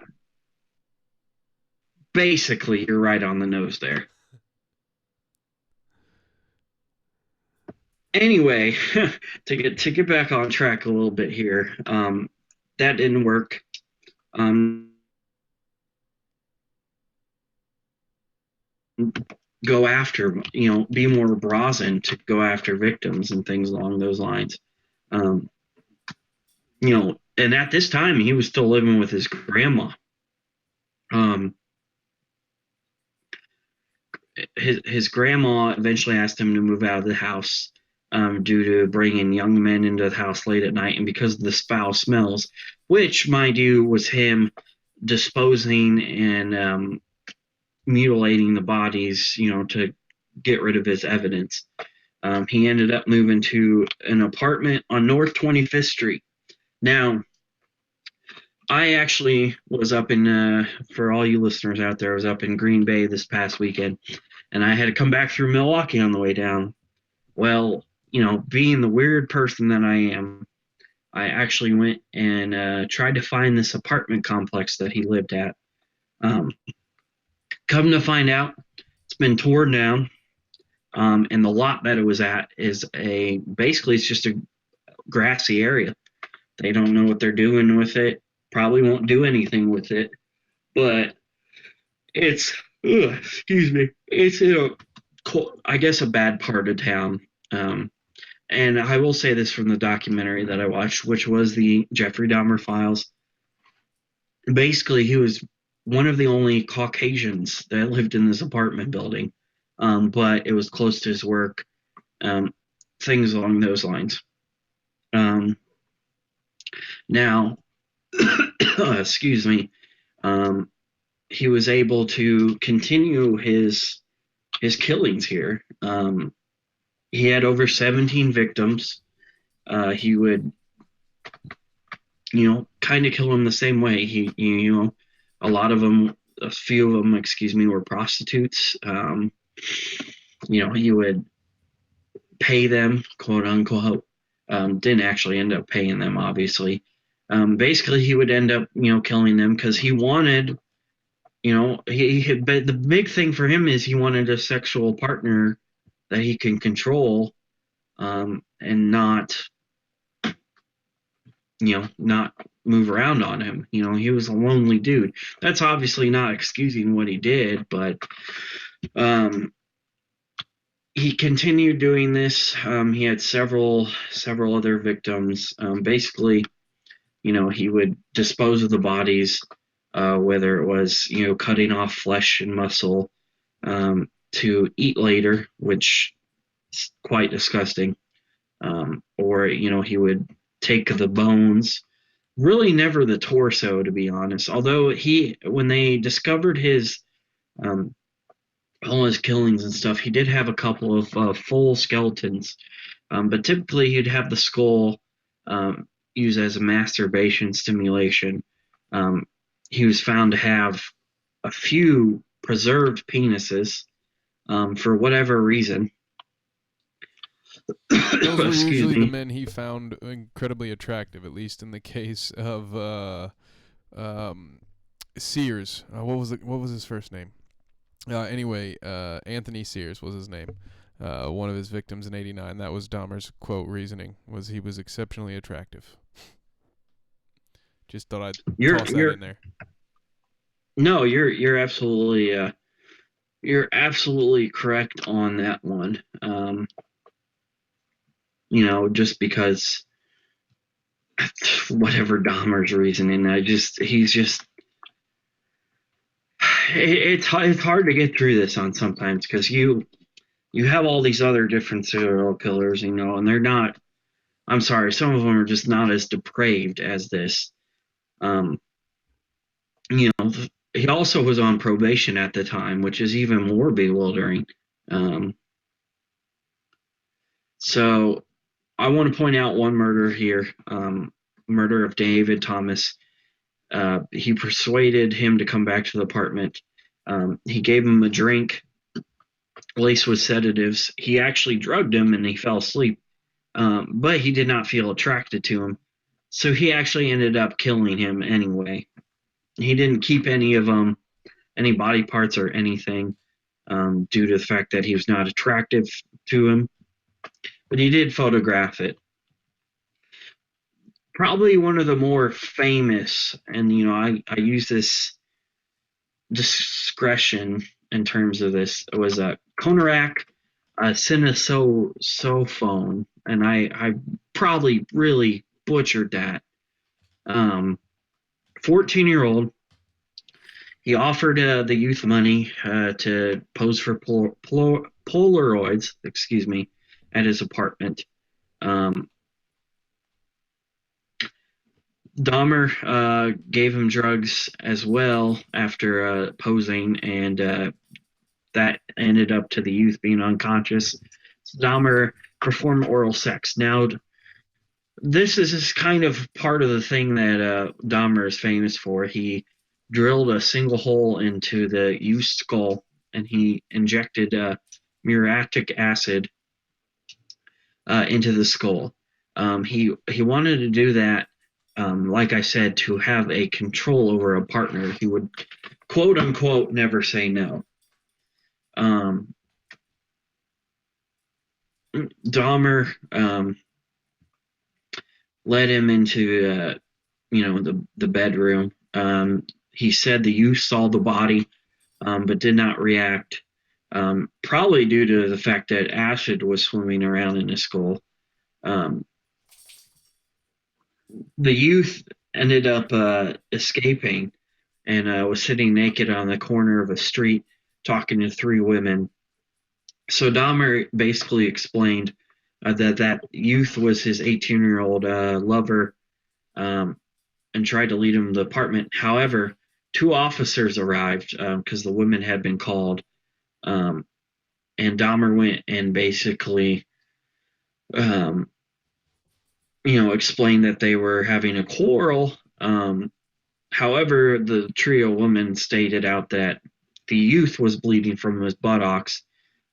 Basically, you're right on the nose there. Anyway, to get back on track a little bit here, that didn't work. Um, go after, be more brazen to go after victims and things along those lines. Um, and at this time, he was still living with his grandma. Um, his grandma eventually asked him to move out of the house due to bringing young men into the house late at night and because of the foul smells, which, mind you, was him disposing and mutilating the bodies, to get rid of his evidence. He ended up moving to an apartment on North 25th Street. Now, I actually was up for all you listeners out there, I was up in Green Bay this past weekend, and I had to come back through Milwaukee on the way down. Well, being the weird person that I am, I actually went and tried to find this apartment complex that he lived at. Um, Come to find out, it's been torn down, and the lot that it was at is basically it's just a grassy area. They don't know what they're doing with it. Probably won't do anything with it, but it's excuse me. It's in I guess a bad part of town. And I will say this from the documentary that I watched, which was the Jeffrey Dahmer files. Basically, he was one of the only Caucasians that lived in this apartment building, but it was close to his work, um, things along those lines. Um, Now, excuse me, um, he was able to continue his killings here. He had over 17 victims. He would, kind of kill them the same way. A lot of them, a few of them, excuse me, were prostitutes. He would pay them, quote unquote. Didn't actually end up paying them, obviously. Basically, he would end up, killing them because he wanted, but the big thing for him is he wanted a sexual partner that he can control, and not move around on him. He was a lonely dude. That's obviously not excusing what he did, but um, he continued doing this. He had several other victims. Basically, he would dispose of the bodies, whether it was cutting off flesh and muscle, to eat later, which is quite disgusting. Or he would take the bones. Really, never the torso, to be honest. Although when they discovered um, all his killings and stuff, he did have a couple of full skeletons. But typically, he'd have the skull used as a masturbation stimulation. Um, he was found to have a few preserved penises, for whatever reason. Those were Excuse usually the me. men he found incredibly attractive, at least in the case of um, Sears. What was his first name? Anyway, Anthony Sears was his name. One of his victims in '89. That was Dahmer's quote reasoning, was he was exceptionally attractive. Just thought I'd You're toss that you're in there. no, you're absolutely correct on that one. Just because whatever Dahmer's reasoning, he's just it's hard to get through this on sometimes because you have all these other different serial killers, and they're not. I'm sorry, some of them are just not as depraved as this. Um, you know, he also was on probation at the time, which is even more bewildering. Um, so I want to point out one murder here, murder of David Thomas. He persuaded him to come back to the apartment. He gave him a drink laced with sedatives. He actually drugged him and he fell asleep, but he did not feel attracted to him. So he actually ended up killing him anyway. He didn't keep any body parts or anything, due to the fact that he was not attractive to him, but he did photograph it. Probably one of the more famous, and I use this discretion in terms of this, was a Konarak Cynosophone, and I probably really butchered that. 14-year-old, he offered the youth money to pose for Polaroids, excuse me, at his apartment. Um, Dahmer gave him drugs as well after posing, and that ended up to the youth being unconscious. Dahmer performed oral sex. Now, this is kind of part of the thing that Dahmer is famous for. He drilled a single hole into the youth's skull, and he injected muriatic acid into the skull. He wanted to do that, like I said, to have a control over a partner. He would, quote unquote, never say no. Um, Dahmer led him into the bedroom. He said the youth saw the body, but did not react. Probably due to the fact that acid was swimming around in his skull. Um, the youth ended up escaping and was sitting naked on the corner of a street talking to three women. So Dahmer basically explained that youth was his 18-year-old lover, and tried to lead him to the apartment. However, two officers arrived because the women had been called, um, and Dahmer went and basically, um, explained that they were having a quarrel. However, the trio women stated out that the youth was bleeding from his buttocks,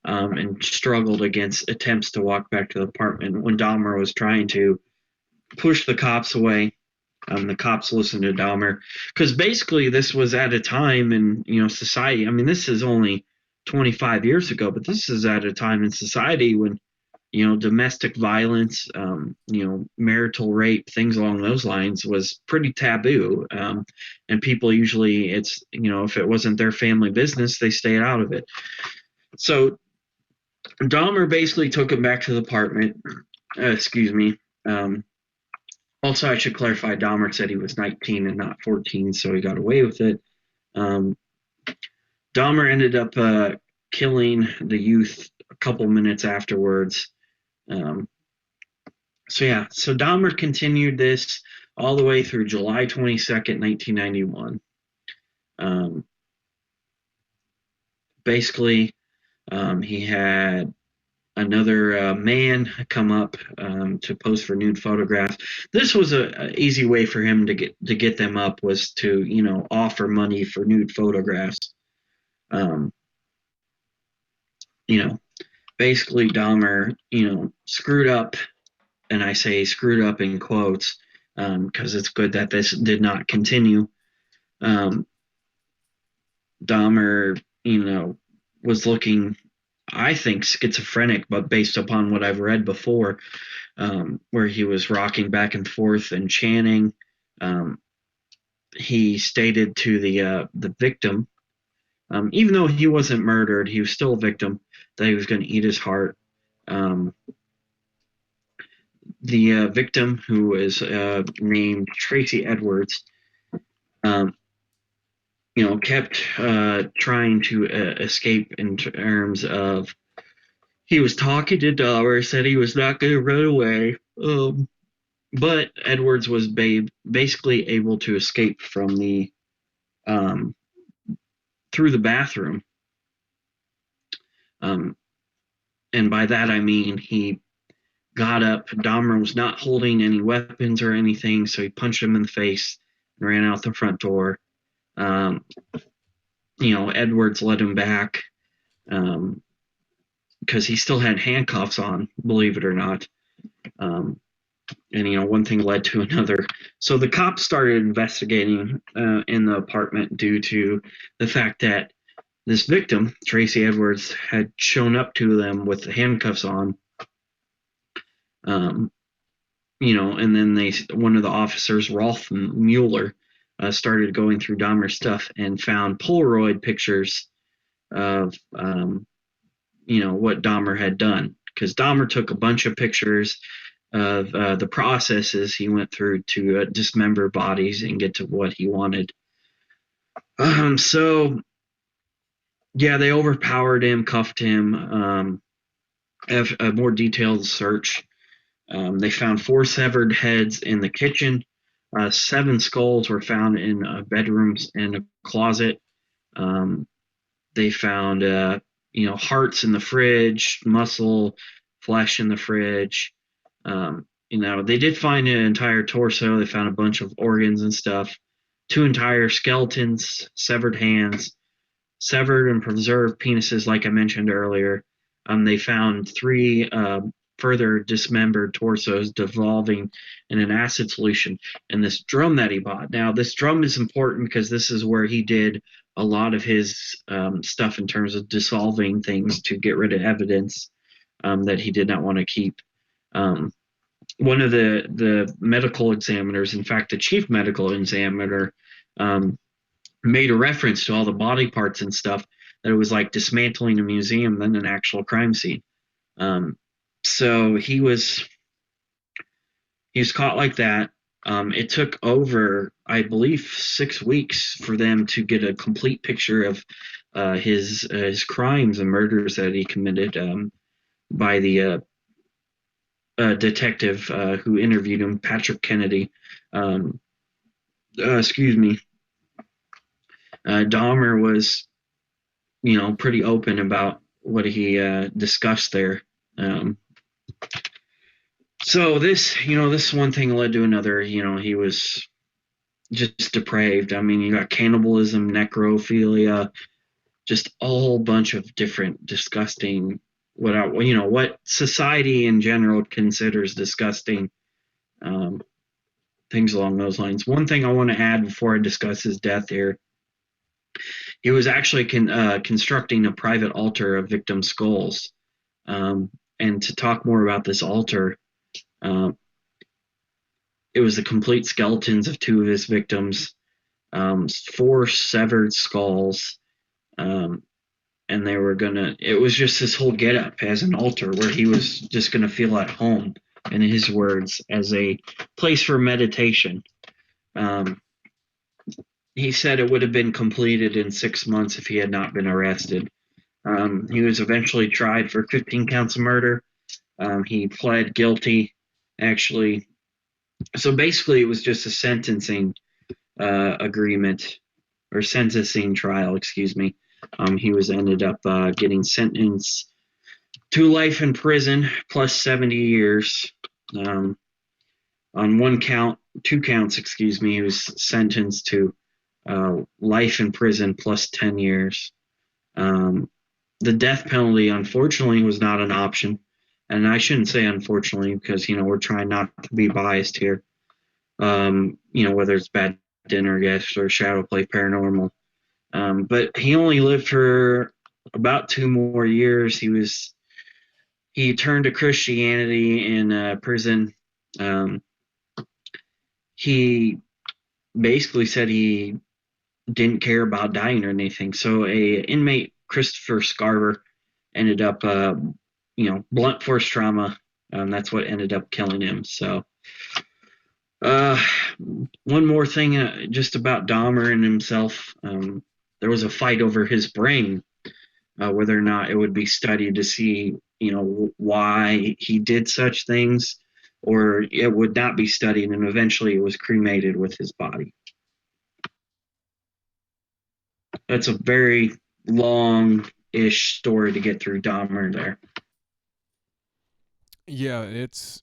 and struggled against attempts to walk back to the apartment when Dahmer was trying to push the cops away. The cops listened to Dahmer because basically this was at a time in society. I mean, this is only 25 years ago, but this is at a time in society when domestic violence, marital rape, things along those lines was pretty taboo. And people usually, if it wasn't their family business, they stayed out of it. So Dahmer basically took him back to the apartment. Excuse me. Also, I should clarify, Dahmer said he was 19 and not 14, so he got away with it. Um, Dahmer ended up killing the youth a couple minutes afterwards. Um, so Dahmer continued this all the way through July 22nd, 1991. Um, basically, he had another man come up to pose for nude photographs. This was a easy way for him to get them up, was to offer money for nude photographs. Um, you know, Basically Dahmer screwed up, and I say screwed up in quotes because it's good that this did not continue. Um, Dahmer, was looking, I think, schizophrenic, but based upon what I've read before, where he was rocking back and forth and chanting. Um, he stated to the victim, even though he wasn't murdered, he was still a victim, that he was going to eat his heart. Um, the victim, who is named Tracy Edwards, um, kept trying to escape in terms of he was talking to Dahmer, said he was not going to run away. But Edwards was basically able to escape from um, through the bathroom. Um, and by that I mean he got up. Dahmer was not holding any weapons or anything, so he punched him in the face and ran out the front door. Um, Edwards led him back because he still had handcuffs on, believe it or not. And one thing led to another. So the cops started investigating in the apartment due to the fact that this victim, Tracy Edwards, had shown up to them with the handcuffs on. And then one of the officers, Rolf Mueller, started going through Dahmer's stuff and found Polaroid pictures of what Dahmer had done, because Dahmer took a bunch of pictures of the processes he went through to dismember bodies and get to what he wanted. So yeah, they overpowered him, cuffed him. A more detailed search. They found 4 severed heads in the kitchen, 7 skulls were found in bedrooms and a closet. Um, they found, hearts in the fridge, muscle, flesh in the fridge. They did find an entire torso. They found a bunch of organs and stuff, 2 entire skeletons, severed hands, severed and preserved penises, like I mentioned earlier. They found 3 further dismembered torsos dissolving in an acid solution in this drum that he bought. Now, this drum is important because this is where he did a lot of his stuff in terms of dissolving things to get rid of evidence that he did not want to keep. Um, One of the medical examiners, in fact, the chief medical examiner, um, made a reference to all the body parts and stuff that it was like dismantling a museum than an actual crime scene. Um, so he was caught like that. It took over, I believe, 6 weeks for them to get a complete picture of his crimes and murders that he committed by the detective who interviewed him, Patrick Kennedy. Um, excuse me. Dahmer was, pretty open about what he discussed there. Um, so this one thing led to another. He was just depraved. I mean, you got cannibalism, necrophilia, just a whole bunch of different disgusting, what society in general considers disgusting, um, things along those lines. One thing I want to add before I discuss his death here, he was actually constructing a private altar of victim skulls. Um, and to talk more about this altar, um, it was the complete skeletons of 2 of his victims, 4 severed skulls, um, and it was just this whole getup as an altar where he was just gonna feel at home, in his words, as a place for meditation. Um, he said it would have been completed in 6 months if he had not been arrested. He was eventually tried for 15 counts of murder. He pled guilty, actually. So basically, it was just a sentencing agreement or sentencing trial, excuse me. He was ended up getting sentenced to life in prison plus 70 years. Um, on 2 counts, excuse me, he was sentenced to life in prison plus 10 years. Um, the death penalty, unfortunately, was not an option. And I shouldn't say unfortunately because, we're trying not to be biased here. Whether it's Bad Dinner Guest or Shadow Play Paranormal. But he only lived for about 2 more years. He turned to Christianity in prison. Um, he basically said he didn't care about dying or anything. So a inmate, Christopher Scarver, ended up, blunt force trauma. That's what ended up killing him. So, uh, one more thing, just about Dahmer and himself. There was a fight over his brain, whether or not it would be studied to see, why he did such things, or it would not be studied, and eventually it was cremated with his body. That's a very long-ish story to get through Dahmer there. Yeah, it's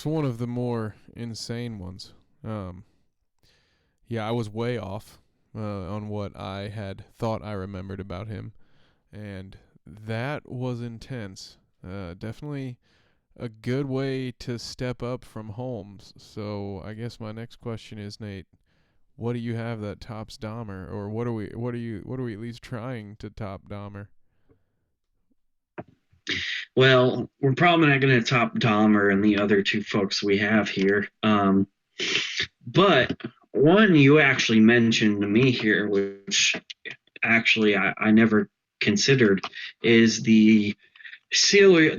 one of the more insane ones. Um, yeah, I was way off on what I had thought I remembered about him, and that was intense. Definitely a good way to step up from Holmes. So I guess my next question is, Nate, what do you have that tops Dahmer, or what are we at least trying to top Dahmer? Well, we're probably not going to top Dahmer and the other 2 folks we have here. But one you actually mentioned to me here, which actually I never considered, is the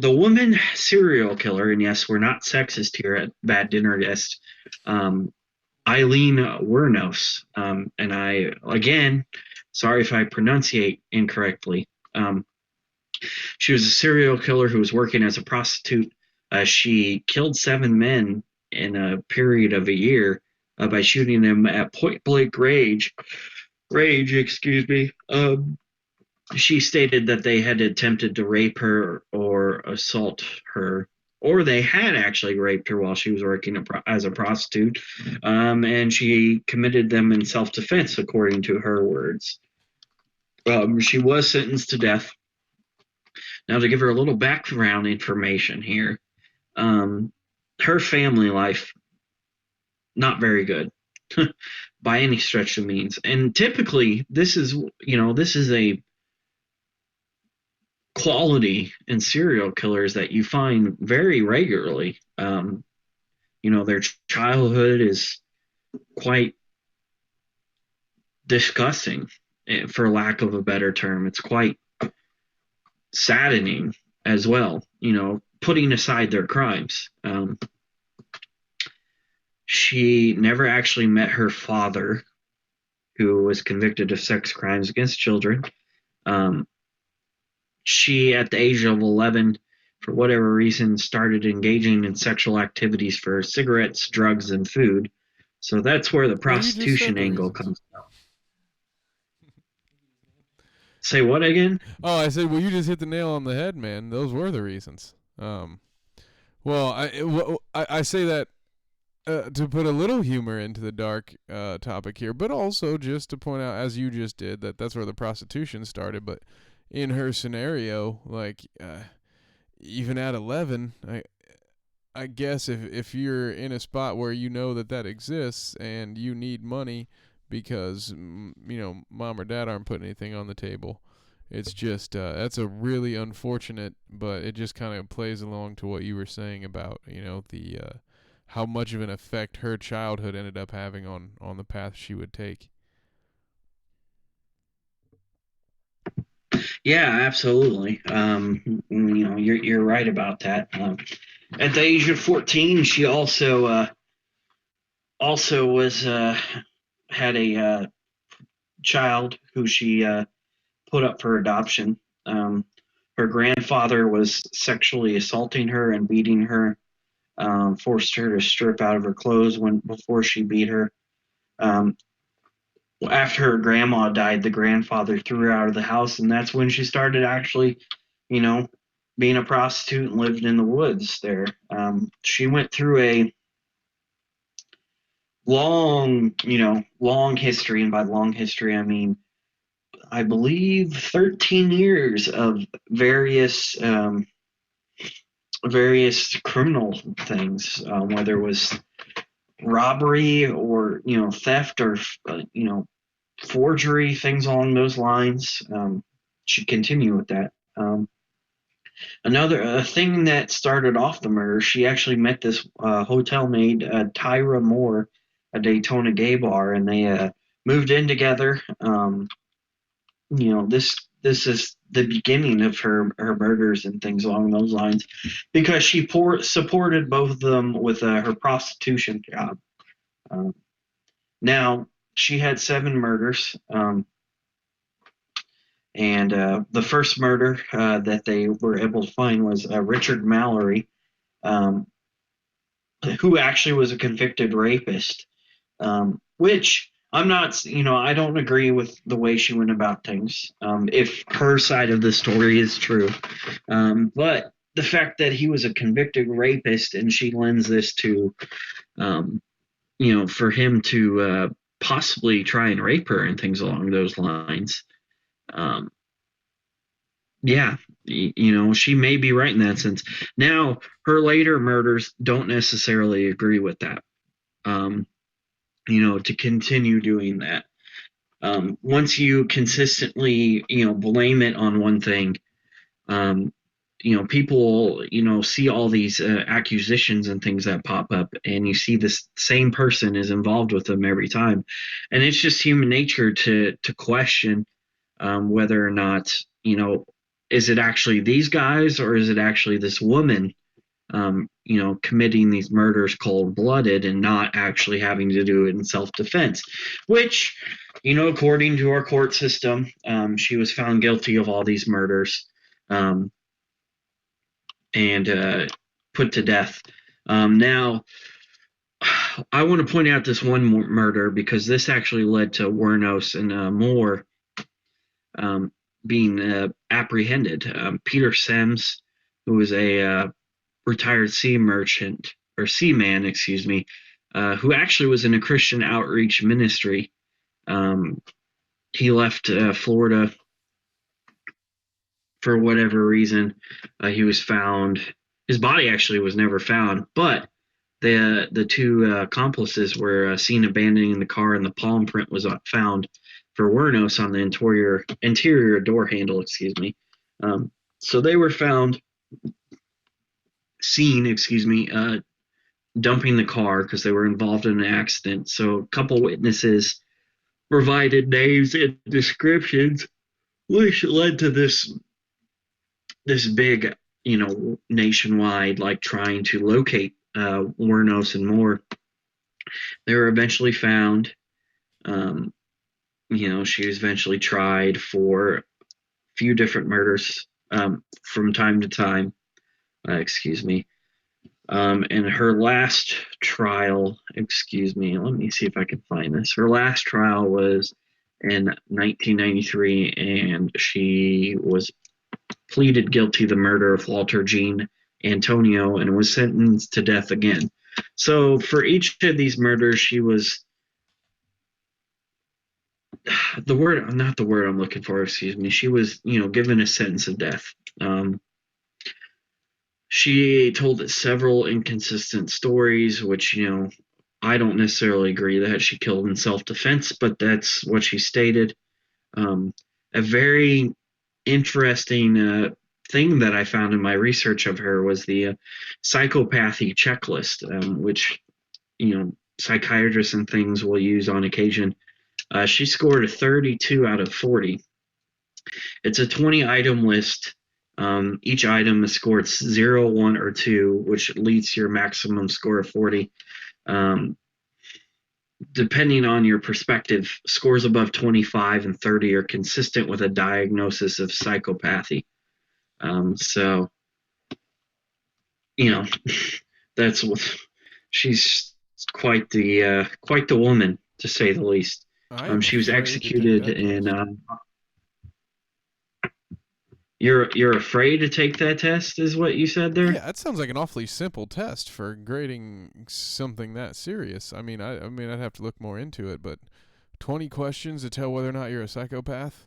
woman serial killer. And yes, we're not sexist here at Bad Dinner Guest. Um, Eileen Wuornos. And I, again, sorry if I pronunciate incorrectly. She was a serial killer who was working as a prostitute. She killed 7 men in a period of a year. by shooting him at point blank range, excuse me. She stated that they had attempted to rape her or assault her, or they had actually raped her while she was working as a prostitute, and she committed them in self-defense, according to her words. She was sentenced to death. Now, to give her a little background information here, um, her family life not very good by any stretch of means, and typically this is a quality in serial killers that you find very regularly. Their childhood is quite disgusting, for lack of a better term. It's quite saddening as well, putting aside their crimes. She never actually met her father, who was convicted of sex crimes against children. Um, she, at the age of 11, for whatever reason, started engaging in sexual activities for cigarettes, drugs, and food. So that's where the Well, you just said prostitution the angle reasons. comes out. Say what again? Oh, I said, well, you just hit the nail on the head, man. Those were the reasons. Well, I say that to put a little humor into the dark topic here, but also just to point out, as you just did, that that's where the prostitution started. But in her scenario, like even at 11, I guess if you're in a spot where you know that that exists and you need money because mom or dad aren't putting anything on the table, it's just that's a really unfortunate, but it just kind of plays along to what you were saying about the how much of an effect her childhood ended up having on the path she would take. Yeah, absolutely. You're right about that. At the age of 14, she also was had a child who she put up for adoption. Um, Her grandfather was sexually assaulting her and beating her, forced her to strip out of her clothes before she beat her. Um, After her grandma died, the grandfather threw her out of the house, and that's when she started actually, you know, being a prostitute and lived in the woods there. She went through a long history, and by long history, I mean, I believe 13 years of various criminal things, whether it was robbery or theft or forgery, things along those lines. Should continue with that. Another thing that started off the murder, she actually met this hotel maid, Tyra Moore, a Daytona gay bar, and they moved in together. This is the beginning of her murders and things along those lines, because she supported both of them with her prostitution job. Um, Now, she had 7 murders, and the first murder that they were able to find was Richard Mallory, um, who actually was a convicted rapist. Which I'm not, I don't agree with the way she went about things. If her side of the story is true, but the fact that he was a convicted rapist and she lends this to, um, for him to possibly try and rape her and things along those lines. Um, yeah, she may be right in that sense. Now, her later murders don't necessarily agree with that. Um, to continue doing that. Once you consistently, blame it on one thing, um, people, see all these accusations and things that pop up, and you see this same person is involved with them every time, and it's just human nature to question whether or not, is it actually these guys or is it actually this woman, committing these murders cold blooded and not actually having to do it in self defense, which, according to our court system, she was found guilty of all these murders, um, and put to death. Now, I want to point out this one murder because this actually led to Wuornos and Moore um, being apprehended. Peter Sims, who was a retired sea merchant or seaman, excuse me, who actually was in a Christian outreach ministry. Um, he left Florida for whatever reason. He was found. His body actually was never found, but the two accomplices were seen abandoning the car, and the palm print was found for Wuornos on the interior door handle. Excuse me. So they were found seen, excuse me, dumping the car because they were involved in an accident. So a couple witnesses provided names and descriptions, which led to this big, nationwide, like trying to locate Wuornos and more. They were eventually found. Um, she was eventually tried for a few different murders from time to time. Excuse me. And her last trial, excuse me, let me see if I can find this. Her last trial was in 1993, and she was pleaded guilty to the murder of Walter Jean Antonio and was sentenced to death again. So for each of these murders, she was not the word I'm looking for, excuse me. She was, given a sentence of death. She told several inconsistent stories, which, I don't necessarily agree that she killed in self defense, but that's what she stated. Um, a very interesting thing that I found in my research of her was the psychopathy checklist, which, psychiatrists and things will use on occasion. She scored a 32 out of 40. It's a 20 item list. Each item is scored 0, 1, or 2, which leads to your maximum score of 40. Um, Depending on your perspective, scores above 25 and 30 are consistent with a diagnosis of psychopathy. So, you know, that's what she's quite the woman, to say the least. I am She was afraid to take executed that in. test. You're afraid to take that test, is what you said there? Yeah, that sounds like an awfully simple test for grading something that serious. I mean, I'd have to look more into it, but 20 questions to tell whether or not you're a psychopath,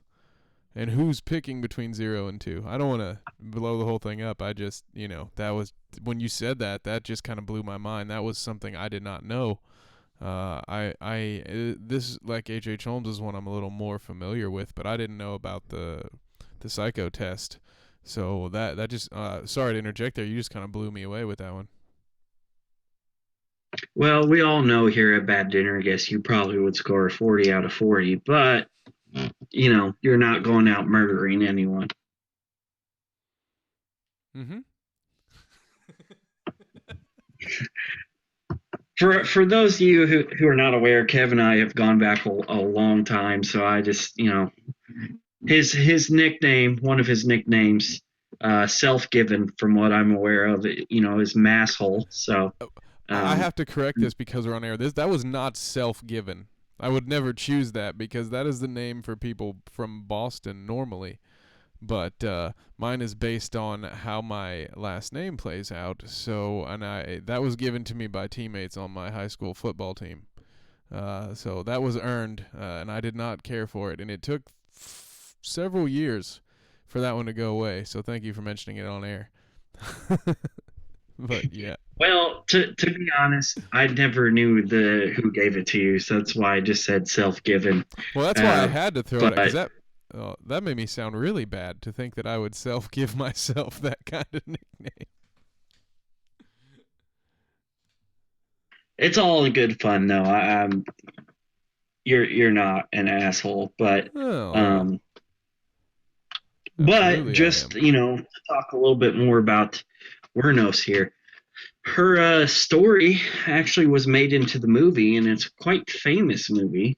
and who's picking between 0 and 2. I don't want to blow the whole thing up. I just, that was when you said that. That just kind of blew my mind. That was something I did not know. This, like H. Holmes is one I'm a little more familiar with, but I didn't know about the psycho test. So that just sorry to interject there. You just kind of blew me away with that one. Well, we all know here at Bad Dinner, I guess you probably would score a 40 out of 40, but you're not going out murdering anyone. Mm-hmm. For those of you who are not aware, Kev and I have gone back a long time, so I just his nickname, one of his nicknames, self given from what I'm aware of, is Masshole. So I um, have to correct this because we're on air. That was not self-given. I would never choose that because that is the name for people from Boston normally. But mine is based on how my last name plays out. So, and that was given to me by teammates on my high school football team. So that was earned, and I did not care for it. And it took several years for that one to go away. So thank you for mentioning it on air. But yeah. well, to be honest, I never knew the who gave it to you, so that's why I just said self given. Well, that's why I Uh, had to throw it out because but that made me sound really bad to think that I would self give myself that kind of nickname. it's all in good fun, though. You're not an asshole, Oh, um, but absolutely I just am. to talk a little bit more about Wernos here. Her story actually was made into the movie, and it's a quite famous movie.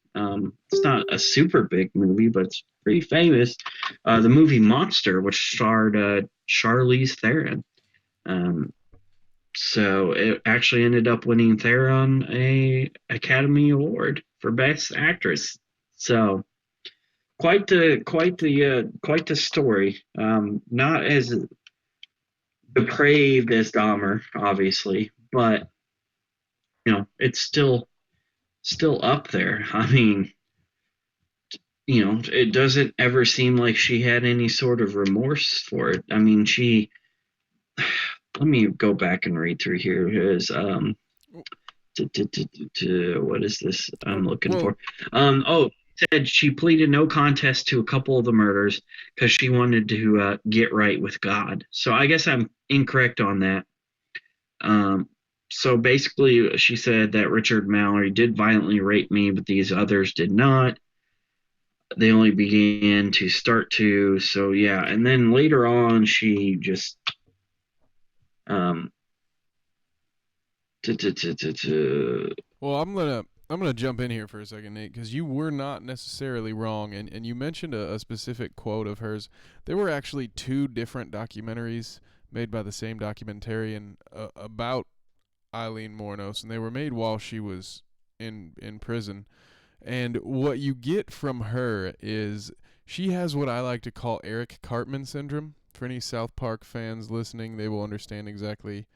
It's not a super big movie, but it's pretty famous. The movie Monster, which starred Charlize Theron. Um, So it actually ended up winning Theron a Academy Award for Best Actress. So quite the story. Not as depraved as Dahmer, obviously, but it's still up there. I mean, it doesn't ever seem like she had any sort of remorse for it. I mean, she. Let me go back and read through here. Is what is this Oh, I'm looking well, for? Oh, said she pleaded no contest to a couple of the murders because she wanted to get right with God. So I guess I'm incorrect on that. Um, so basically, she said that Richard Mallory did violently rape me, but these others did not. They only began to start to. So yeah, and then later on, she just um, t- t- t- t- t- well, I'm gonna jump in here for a second, Nate, because you were not necessarily wrong, and you mentioned a specific quote of hers. There were actually two different documentaries made by the same documentarian about Eileen Wuornos, and they were made while she was in prison. And what you get from her is she has what I like to call Eric Cartman syndrome. For any South Park fans listening, they will understand exactly.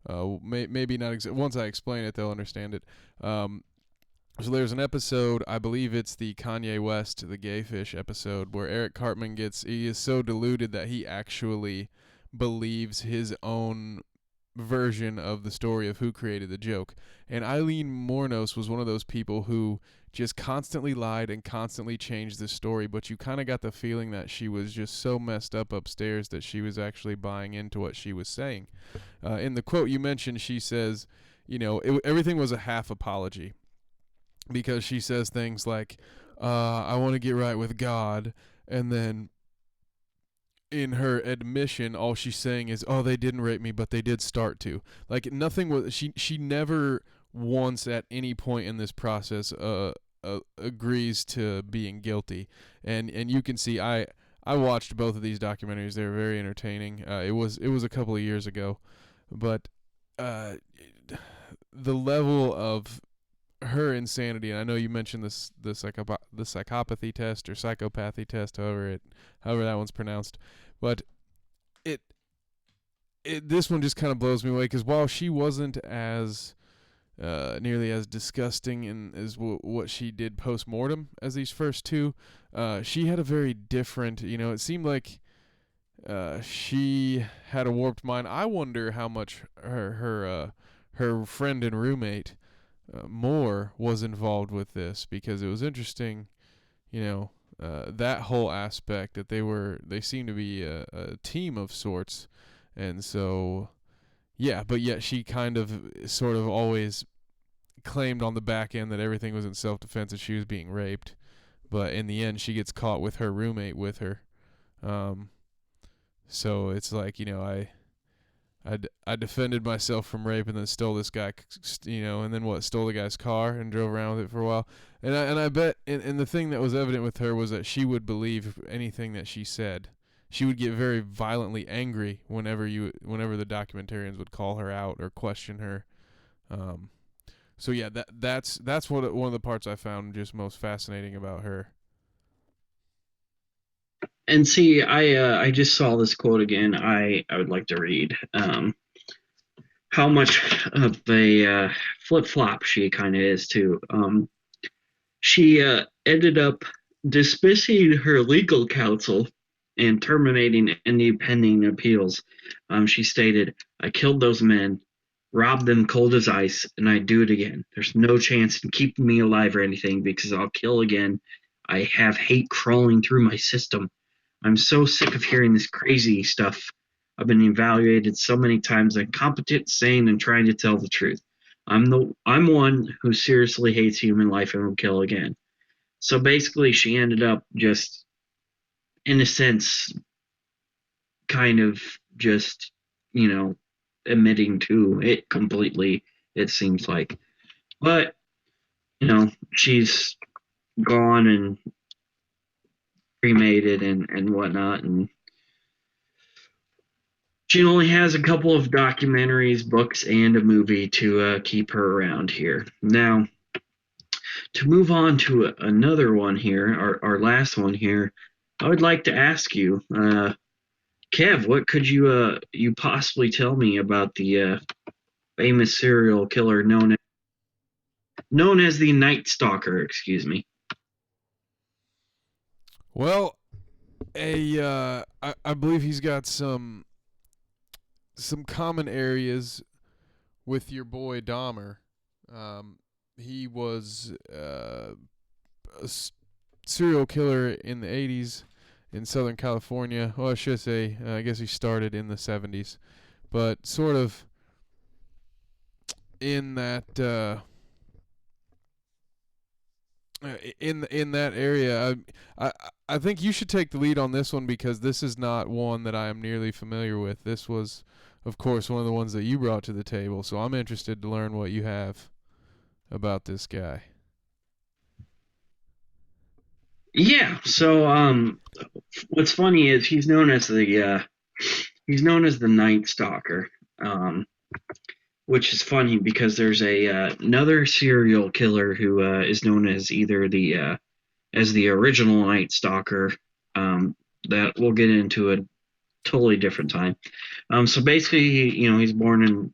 Maybe not once I explain it, they'll understand it. Um, so there's an episode, I believe it's the Kanye West, the gay fish episode, where Eric Cartman he is so deluded that he actually believes his own version of the story of who created the joke. And Eileen Wuornos was one of those people who just constantly lied and constantly changed the story, but you kind of got the feeling that she was just so messed up upstairs that she was actually buying into what she was saying. In the quote you mentioned, she says, everything was a half apology because she says things like, I want to get right with God, and then in her admission, all she's saying is, "Oh, they didn't rape me, but they did start to." Like nothing was. She never once at any point in this process agrees to being guilty, and you can see I watched both of these documentaries. They were very entertaining. It was a couple of years ago, but uh, the level of her insanity, and I know you mentioned the psychopathy test or psychopathy test, however that one's pronounced, but it this one just kind of blows me away because while she wasn't as nearly as disgusting as what she did post mortem as these first two, she had a very different. It seemed like she had a warped mind. I wonder how much her friend and roommate Moore was involved with this because it was interesting, that whole aspect that they seemed to be a team of sorts, and so yeah, but yet she kind of sort of always claimed on the back end that everything was in self defense and she was being raped, but in the end she gets caught with her roommate with her, um, so it's like I defended myself from rape and then stole this guy, and then stole the guy's car and drove around with it for a while. And I bet, and the thing that was evident with her was that she would believe anything that she said. She would get very violently angry whenever the documentarians would call her out or question her. Um, so yeah, that's one of the parts I found just most fascinating about her. and see, I just saw this quote again. I would like to read. How much of a flip flop she kind of is too. She ended up dismissing her legal counsel and terminating any pending appeals. She stated, "I killed those men, robbed them cold as ice, and I'd do it again. There's no chance in keeping me alive or anything because I'll kill again. I have hate crawling through my system. I'm so sick of hearing this crazy stuff. I've been evaluated so many times. I'm competent, sane, and trying to tell the truth. I'm one who seriously hates human life and will kill again." So basically, she ended up just, in a sense, kind of just, you know, admitting to it completely. It seems like, but she's gone and cremated and whatnot, and She only has a couple of documentaries, books, and a movie to keep her around here. Now, to move on to another one here, our last one here, I would like to ask you, Kev, what could you possibly tell me about the famous serial killer known as the Night Stalker? Excuse me. Well, I believe he's got some common areas with your boy Dahmer. He was serial killer in the 80s in Southern California. Well, I should say, I guess he started in the 70s, but sort of in that in that area. I think you should take the lead on this one because this is not one that I am nearly familiar with. This was, of course, one of the ones that you brought to the table. So I'm interested to learn what you have about this guy. Yeah. So, what's funny is he's known as the Night Stalker, um, which is funny because there's a another serial killer who is known as either the as the original Night Stalker, that we'll get into a totally different time. So basically, he's born in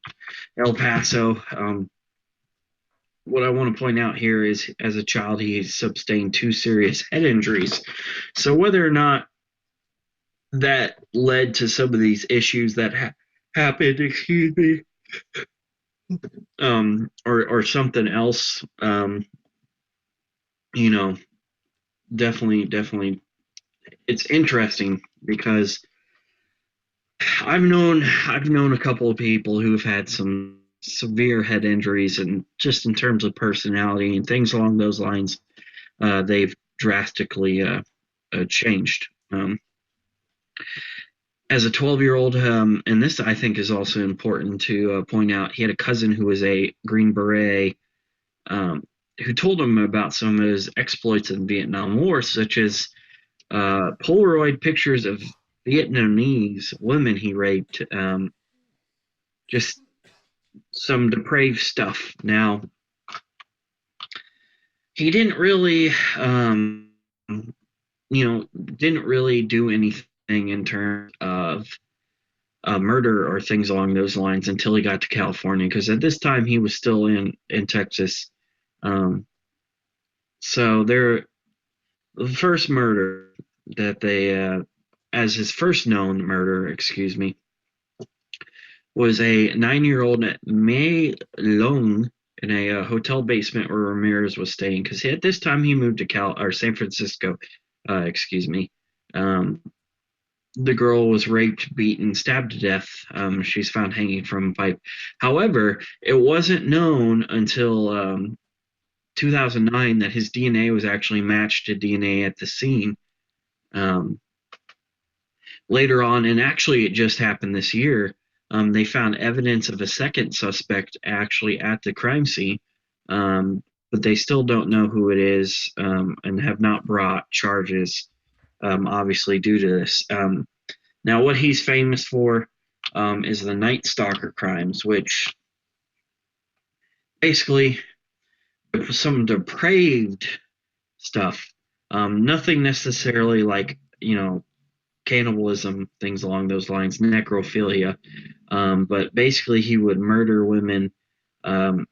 El Paso. What I want to point out here is, as a child, he sustained two serious head injuries. So whether or not that led to some of these issues that happened, excuse me, or something else, you know, definitely, it's interesting because I've known a couple of people who've had some severe head injuries, and just in terms of personality and things along those lines, they've drastically changed. As a 12-year-old, and this I think is also important to point out, he had a cousin who was a Green Beret, um, who told him about some of his exploits in the Vietnam War, such as Polaroid pictures of Vietnamese women he raped, just some depraved stuff. Now, he didn't really, didn't really do anything in terms of murder or things along those lines until he got to California, because at this time he was still in Texas. Um, so the first murder that they, as his first known murder, excuse me, was a 9-year-old May Long in a hotel basement where Ramirez was staying. Because at this time he moved to San Francisco, excuse me. Um, the girl was raped, beaten, stabbed to death. She's found hanging from a pipe. However, it wasn't known until 2009 that his DNA was actually matched to DNA at the scene. Um, Later on, and actually it just happened this year, they found evidence of a second suspect actually at the crime scene, but they still don't know who it is, and have not brought charges, obviously, due to this. Now, what he's famous for is the Night Stalker crimes, which basically some depraved stuff. Nothing necessarily like, cannibalism, things along those lines, necrophilia. But basically, he would murder women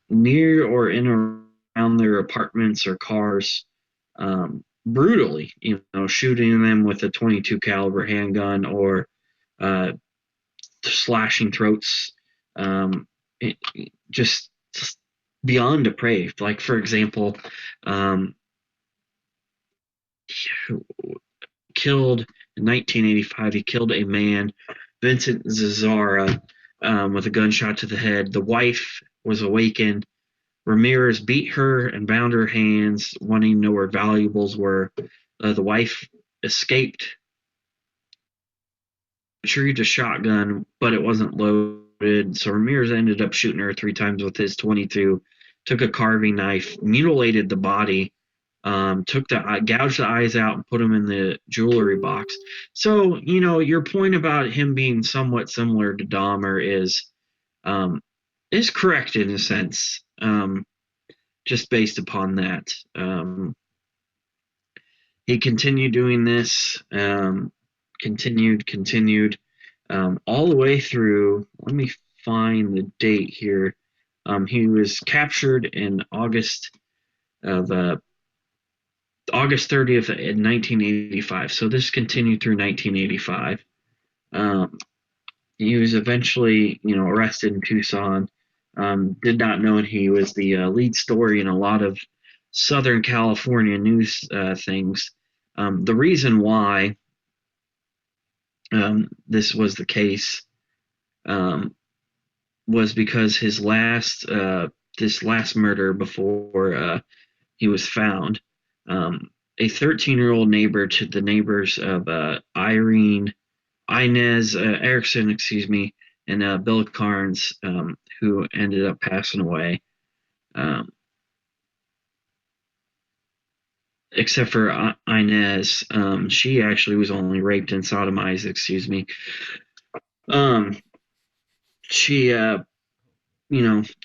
near or in or around their apartments or cars, brutally, shooting them with a 22 caliber handgun, or uh, slashing throats, it, just beyond depraved. Like, for example, um, killed in 1985. He killed a man, Vincent Zazzara, with a gunshot to the head. The wife was awakened. Ramirez beat her and bound her hands, wanting to know where valuables were. The wife escaped, retrieved a shotgun, but it wasn't loaded. So Ramirez ended up shooting her 3 times with his 22, took a carving knife, mutilated the body, took the gouged the eyes out and put them in the jewelry box. So your point about him being somewhat similar to Dahmer um, is correct in a sense. Just based upon that, he continued doing this, continued, all the way through. Let me find the date here. He was captured in of August 30th in 1985. So this continued through 1985. Um, he was eventually, arrested in Tucson. Did not know he was the lead story in a lot of Southern California news things. The reason why this was the case um, was because this last murder before he was found. A 13-year-old neighbor to the neighbors of Inez Erickson, excuse me, and Bill Carnes, who ended up passing away. Um, except for Inez, she actually was only raped and sodomized, excuse me. Um, she, the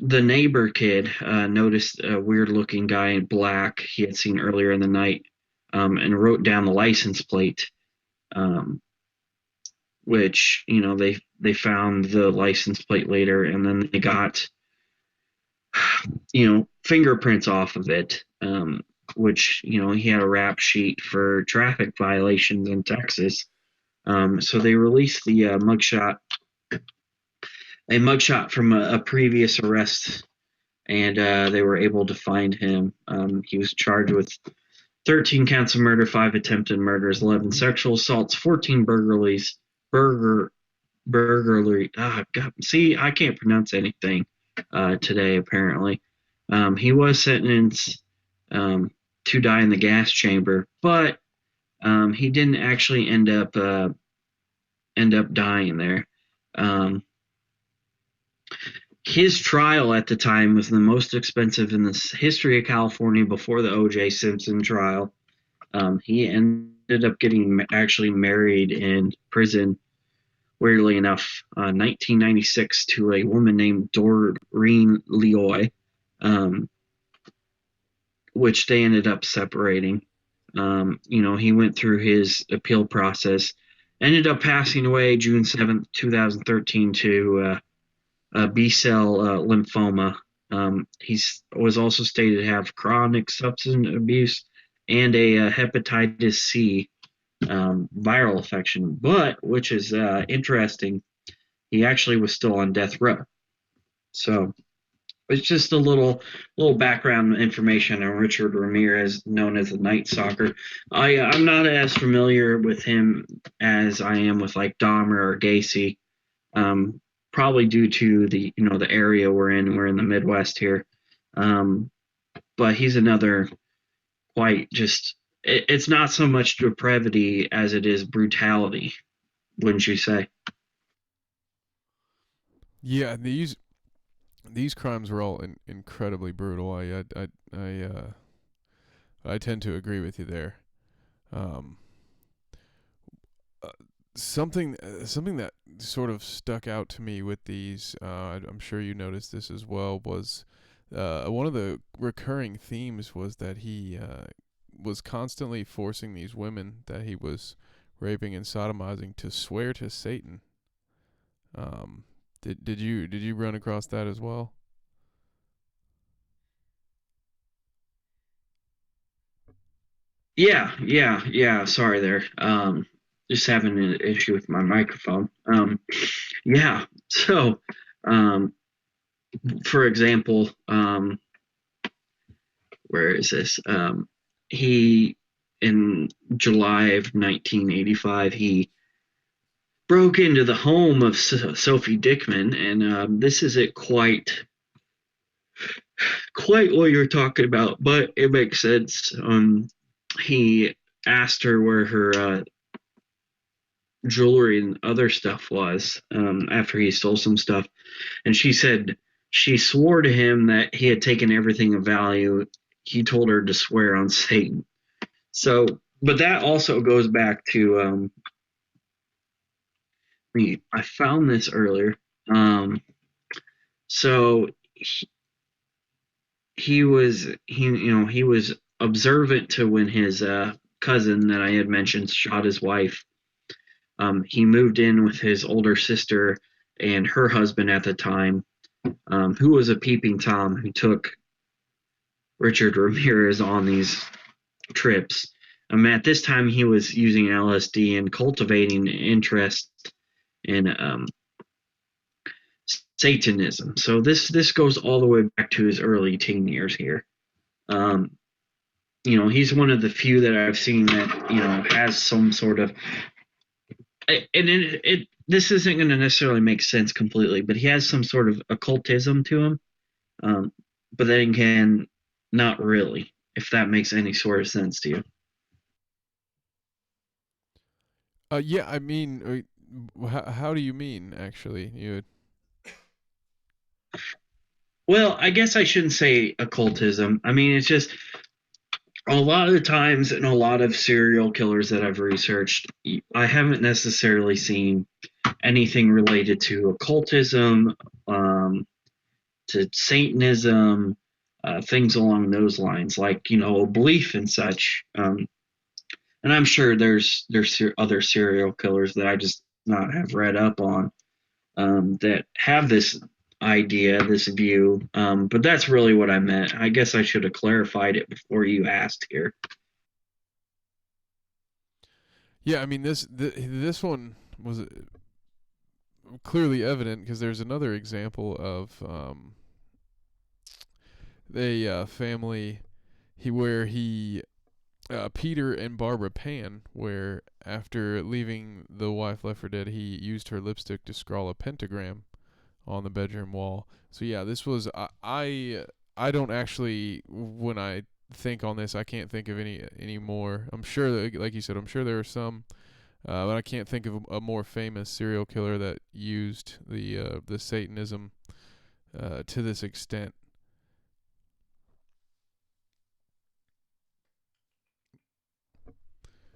neighbor kid noticed a weird looking guy in black he had seen earlier in the night, and wrote down the license plate, um, which, they found the license plate later, and then they got, fingerprints off of it, which, he had a rap sheet for traffic violations in Texas. So they released the a mugshot from a previous arrest, and they were able to find him. He was charged with 13 counts of murder, 5 attempted murders, 11 sexual assaults, 14 burglaries, burger burglary. Ah, God, see, I can't pronounce anything today. Apparently, he was sentenced to die in the gas chamber, but he didn't actually end up dying there. Um, his trial at the time was the most expensive in the history of California before the O.J. Simpson trial. He ended up getting actually married in prison, weirdly enough, 1996 to a woman named Doreen Leoy, um, which they ended up separating. He went through his appeal process, ended up passing away June 7th, 2013 to B-cell lymphoma. He was also stated to have chronic substance abuse and a hepatitis C viral infection, but which is interesting, he actually was still on death row. So it's just a little background information on Richard Ramirez, known as the Night Stalker. I'm not as familiar with him as I am with like Dahmer or Gacy, um, probably due to the area we're in. We're in the Midwest here, but he's another quite just. It's not so much depravity as it is brutality, wouldn't you say? Yeah, these crimes were all incredibly brutal. I tend to agree with you there. Um, uh, something that sort of stuck out to me with these, I'm sure you noticed this as well, was one of the recurring themes was that he was constantly forcing these women that he was raping and sodomizing to swear to Satan. Um, did you run across that as well? Yeah. Sorry there. Just having an issue with my microphone. Yeah. So, um, for example, where is this? He in July of 1985, he broke into the home of Sophie Dickman, and this isn't quite what you're talking about, but it makes sense. He asked her where her jewelry and other stuff was, after he stole some stuff, and she said she swore to him that he had taken everything of value. he told her to swear on Satan. So, but that also goes back to I found this earlier. So he was observant to when his cousin that I had mentioned shot his wife. He moved in with his older sister and her husband at the time, who was a peeping Tom who took Richard Ramirez on these trips. At this time, he was using LSD and cultivating interest in Satanism. So this goes all the way back to his early teen years here. Um, he's one of the few that I've seen that has some sort of, and it this isn't going to necessarily make sense completely, but he has some sort of occultism to him. Um, but then again, not really, if that makes any sort of sense to you. Yeah, I mean, how do you mean actually? You Well, I guess I shouldn't say occultism. I mean, it's just a lot of the times in a lot of serial killers that I've researched, I haven't necessarily seen anything related to occultism, um, to Satanism, things along those lines, like belief and such. And I'm sure there's other serial killers that I just not have read up on, that have this idea, this view. But that's really what I meant. I guess I should have clarified it before you asked here. Yeah, I mean this one was clearly evident because there's another example of a family where he Peter and Barbara Pan, where after leaving the wife left for dead, he used her lipstick to scrawl a pentagram on the bedroom wall. So yeah, this was I don't actually, when I think on this, I can't think of any more. I'm sure that, like you said, I'm sure there are some, but I can't think of a more famous serial killer that used the Satanism to this extent.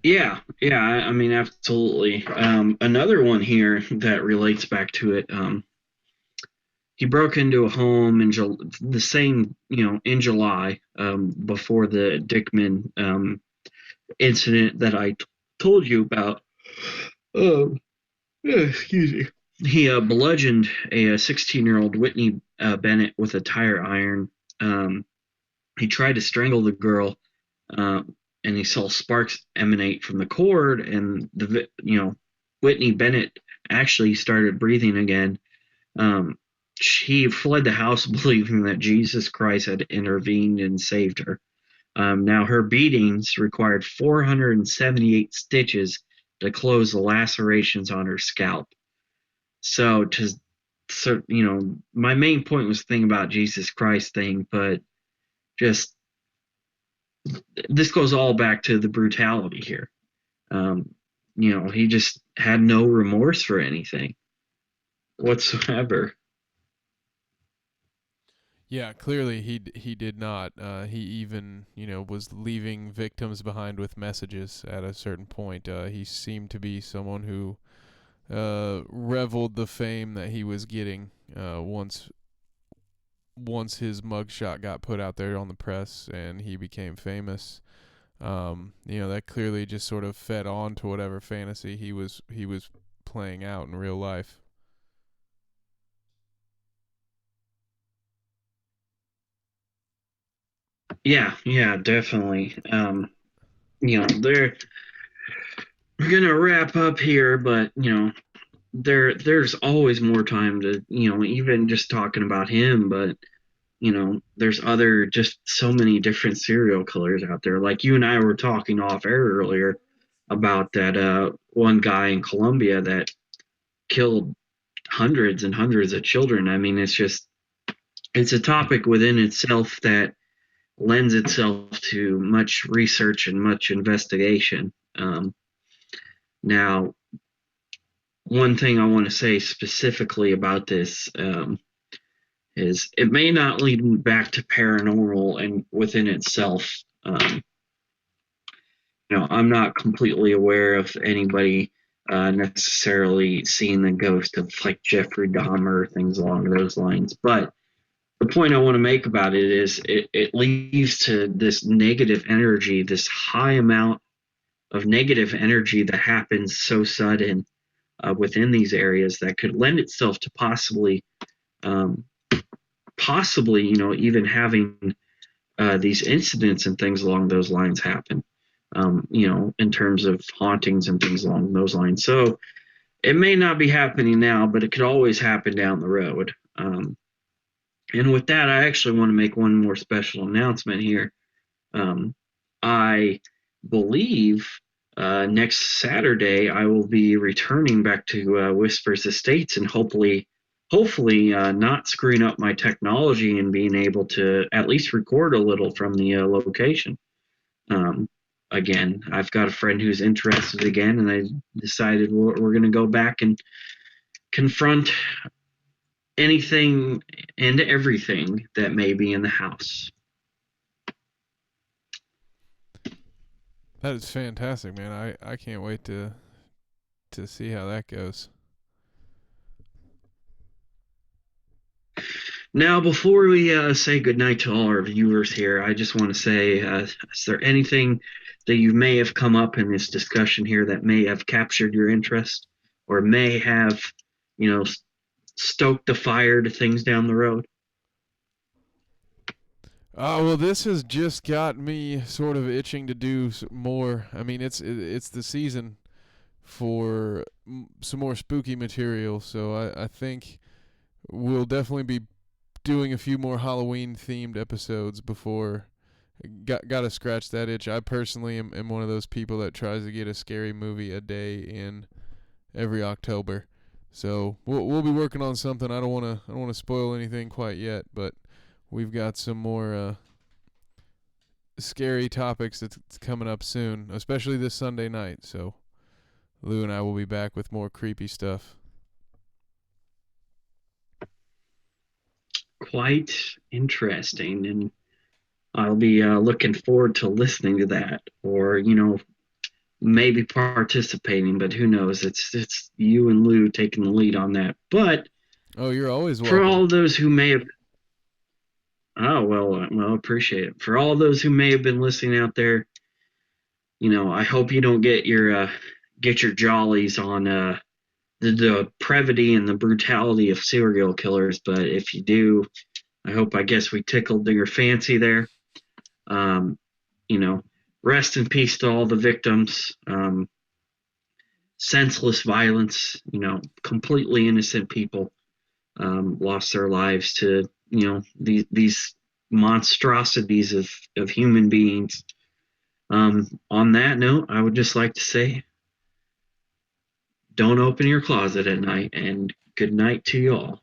Yeah, yeah. I mean, absolutely. Another one here that relates back to it. He broke into a home the same, in July, before the Dickman incident that I told you about. Um, excuse me. He bludgeoned a 16-year-old Whitney Bennett with a tire iron. Um, he tried to strangle the girl, and he saw sparks emanate from the cord, and Whitney Bennett actually started breathing again. Um, she fled the house believing that Jesus Christ had intervened and saved her. Now, her beatings required 478 stitches to close the lacerations on her scalp. My main point was the thing about Jesus Christ thing, but just this goes all back to the brutality here. Um, he just had no remorse for anything whatsoever. Yeah, clearly he did not. He even was leaving victims behind with messages at a certain point. He seemed to be someone who reveled the fame that he was getting once his mugshot got put out there on the press and he became famous. That clearly just sort of fed on to whatever fantasy he was playing out in real life. Yeah, yeah, definitely. We're gonna wrap up here, but there's always more time to even just talking about him, but there's other just so many different serial killers out there. Like you and I were talking off air earlier about that one guy in Colombia that killed hundreds and hundreds of children. I mean, it's a topic within itself that lends itself to much research and much investigation. Now, one thing I want to say specifically about this, is it may not lead back to paranormal and within itself. I'm not completely aware of anybody necessarily seeing the ghost of like Jeffrey Dahmer, things along those lines. But the point I want to make about it is it leads to this negative energy, this high amount of negative energy that happens so sudden within these areas that could lend itself to um, possibly, even having these incidents and things along those lines happen. In terms of hauntings and things along those lines. So it may not be happening now, but it could always happen down the road. And with that, I actually want to make one more special announcement here. Um, I believe next Saturday I will be returning back to Whispers Estates and hopefully not screwing up my technology and being able to at least record a little from the location. Um, Again, I've got a friend who's interested again, and I decided we're going to go back and confront anything and everything that may be in the house. That is fantastic, man. I can't wait to see how that goes. Now, before we say goodnight to all our viewers here, I just want to say, is there anything that you may have come up in this discussion here that may have captured your interest or may have, you know, stoked the fire to things down the road? Oh well, this has just got me sort of itching to do more. I mean, it's the season for some more spooky material, so I think we'll definitely be doing a few more Halloween themed episodes before. Got to scratch that itch. I personally am one of those people that tries to get a scary movie a day in every October. So we'll be working on something. I don't want to spoil anything quite yet, but we've got some more scary topics that's coming up soon, especially this Sunday night. So Lou and I will be back with more creepy stuff. Quite interesting, and I'll be looking forward to listening to that, or maybe participating. But who knows? It's you and Lou taking the lead on that. But Oh, you're always for welcome. all those who may have, oh well, appreciate it. For all those who may have been listening out there, I hope you don't get your jollies on the brevity and the brutality of serial killers. But if you do, I guess we tickled your fancy there. Um, you know, Rest in peace to all the victims. Senseless violence. Completely innocent people lost their lives to these monstrosities of human beings. On that note, I would just like to say, don't open your closet at night, and good night to you all.